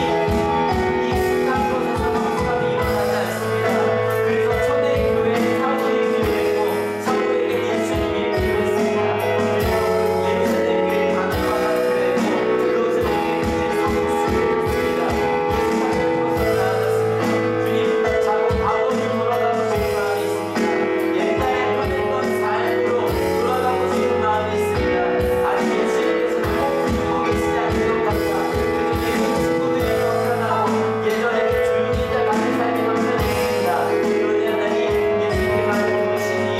익숙한 곳에서 성숙함이 일어나지 않습니다. 그래서 초대교회 사모님이 필요했고 성도에게 예수님이 필요했습니다. 예루살렘 교회 강화가 필요했고 그것을 우리 성숙했습니다. 익숙한 곳으로 나아갔습니다. 주님, 자꾸 과거로 돌아가고 싶은 마음이 있습니다. 옛날에 편했던 삶으로 돌아가고 싶은 마음이 있습니다. 아직 예수님께서 꼭 듣고 계시지 않는 것 같다. 그래서 예수 친구들이 더 편하고 예전에 조용히 있다가 내 삶이 더 편했습니다. 그러니 하나님, 예수님의 말을 들으시니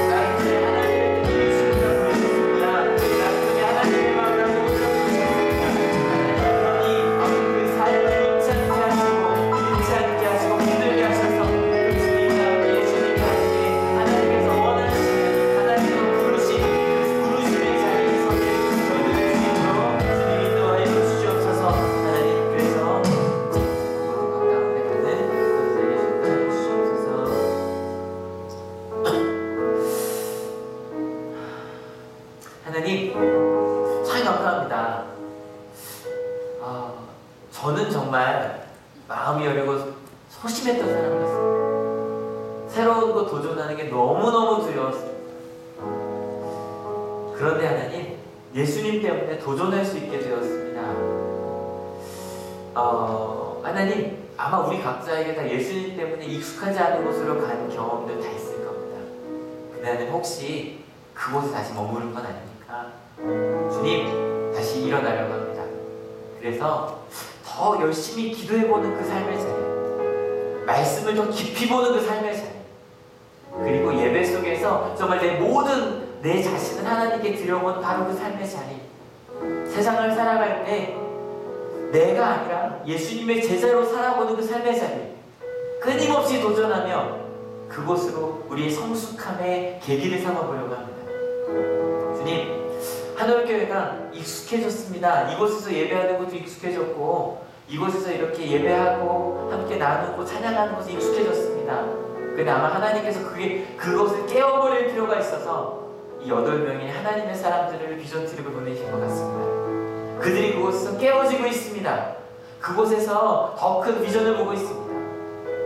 나를 통해 하나님의 뜻을 예수님과 보여주셨습니다. 나를 통해 하나님의 마음을 보여주셨습니다. 하나님, 그 삶을 잊지 않게 하시고 힘들게 하셔서 그 주님과 함께 예수님과 함께 하나님께서 원하시는 하나님의 부르심, 그 부르심의 자리에 서게 저희들의 주님으로 주님 인도하여 주시옵소서. 하나님, 그래서 모든 것 가운데 가는 저희들에게 주시옵소서. 하나님, 참 감사합니다. 저는 정말 마음이 여리고 소심했던 사람이었습니다. 새로운 거 도전하는 게 너무너무 두려웠습니다. 그런데 하나님, 예수님 때문에 도전할 수 있게 되었습니다. 하나님, 아마 우리 각자에게 다 예수님 때문에 익숙하지 않은 곳으로 간 경험들 다 있을 겁니다. 근데 하나님, 혹시 그곳에 다시 머무는 건 아닙니까? 주님, 다시 일어나려고 합니다. 그래서 더 열심히 기도해보는 그 삶의 자리, 말씀을 더 깊이 보는 그 삶의 자리, 그리고 예배 속에서 정말 내 자신을 하나님께 드려본 바로 그 삶의 자리, 세상을 살아갈 때 내가 아니라 예수님의 제자로 살아보는 그 삶의 자리, 끊임없이 도전하며 그곳으로 우리의 성숙함의 계기를 삼아보려고 합니다. 주님, 한올교회가 익숙해졌습니다. 이곳에서 예배하는 것도 익숙해졌고 이곳에서 이렇게 예배하고 함께 나누고 찬양하는 것도 익숙해졌습니다. 근데 아마 하나님께서 그것을 깨워버릴 필요가 있어서 이 8명의 하나님의 사람들을 비전 트립을 보내신 것 같습니다. 그들이 그곳에서 깨워지고 있습니다. 그곳에서 더 큰 비전을 보고 있습니다.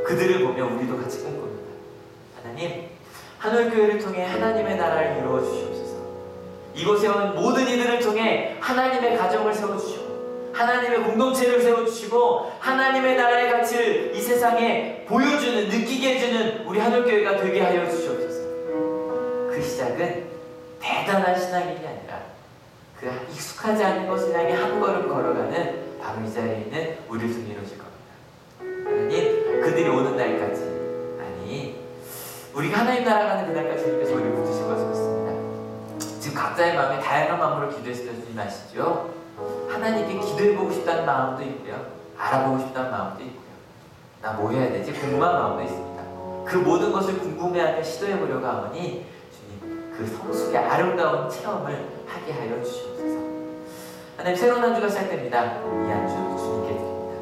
그들을 보며 우리도 같이 꿈꿉니다. 하나님, 한올교회를 통해 하나님의 나라를 이루어 주시옵소서. 이곳에 온 모든 이들을 통해 하나님의 가정을 세워주시고 하나님의 공동체를 세워주시고 하나님의 나라의 가치를 이 세상에 보여주는, 느끼게 해주는 우리 한올교회가 되게 하여 주시옵소서. 그 시작은 대단한 신앙인이 아니라 그 익숙하지 않은 것을 향해 한 걸음 걸어가는 바로 이 자리에 있는 우리를 통해 이루어질 겁니다. 하나님, 그들이 오는 날까지, 아니 우리가 하나님 나라 가는 그날까지 주님께서 우리를 붙드실 것을 믿습니다. 지금 각자의 마음에 다양한 마음으로 기도했을 때 주님 아시죠? 하나님께 기도해보고 싶다는 마음도 있고요, 알아보고 싶다는 마음도 있고요, 나 뭐 해야 되지? 궁금한 마음도 있습니다. 그 모든 것을 궁금해하며 시도해보려고 하오니 주님, 그 성숙의 아름다운 체험을 하게 하여 주시옵소서. 하나님, 새로운 한 주가 시작됩니다. 이 한 주 주님께 드립니다.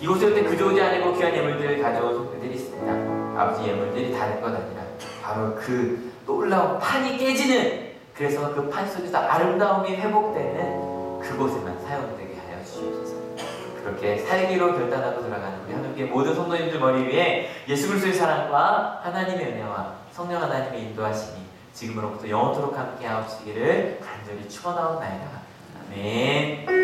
이곳에 올 때 그저 오지 아니고 귀한 예물들을 가져온 손들이 있습니다. 아버지, 예물들이 다른 것 아니라 바로 그 놀라운 판이 깨지는, 그래서 그 판 속에서 아름다움이 회복되는 그곳에만 사용되게 하여 주시옵소서. 그렇게 살기로 결단하고 들어가는 우리 하나님께 모든 성도님들 머리 위에 예수 그리스도의 사랑과 하나님의 은혜와 성령 하나님의 인도하심이 지금으로부터 영원토록 함께 하옵시기를 간절히 축원하옵나이다. 아멘.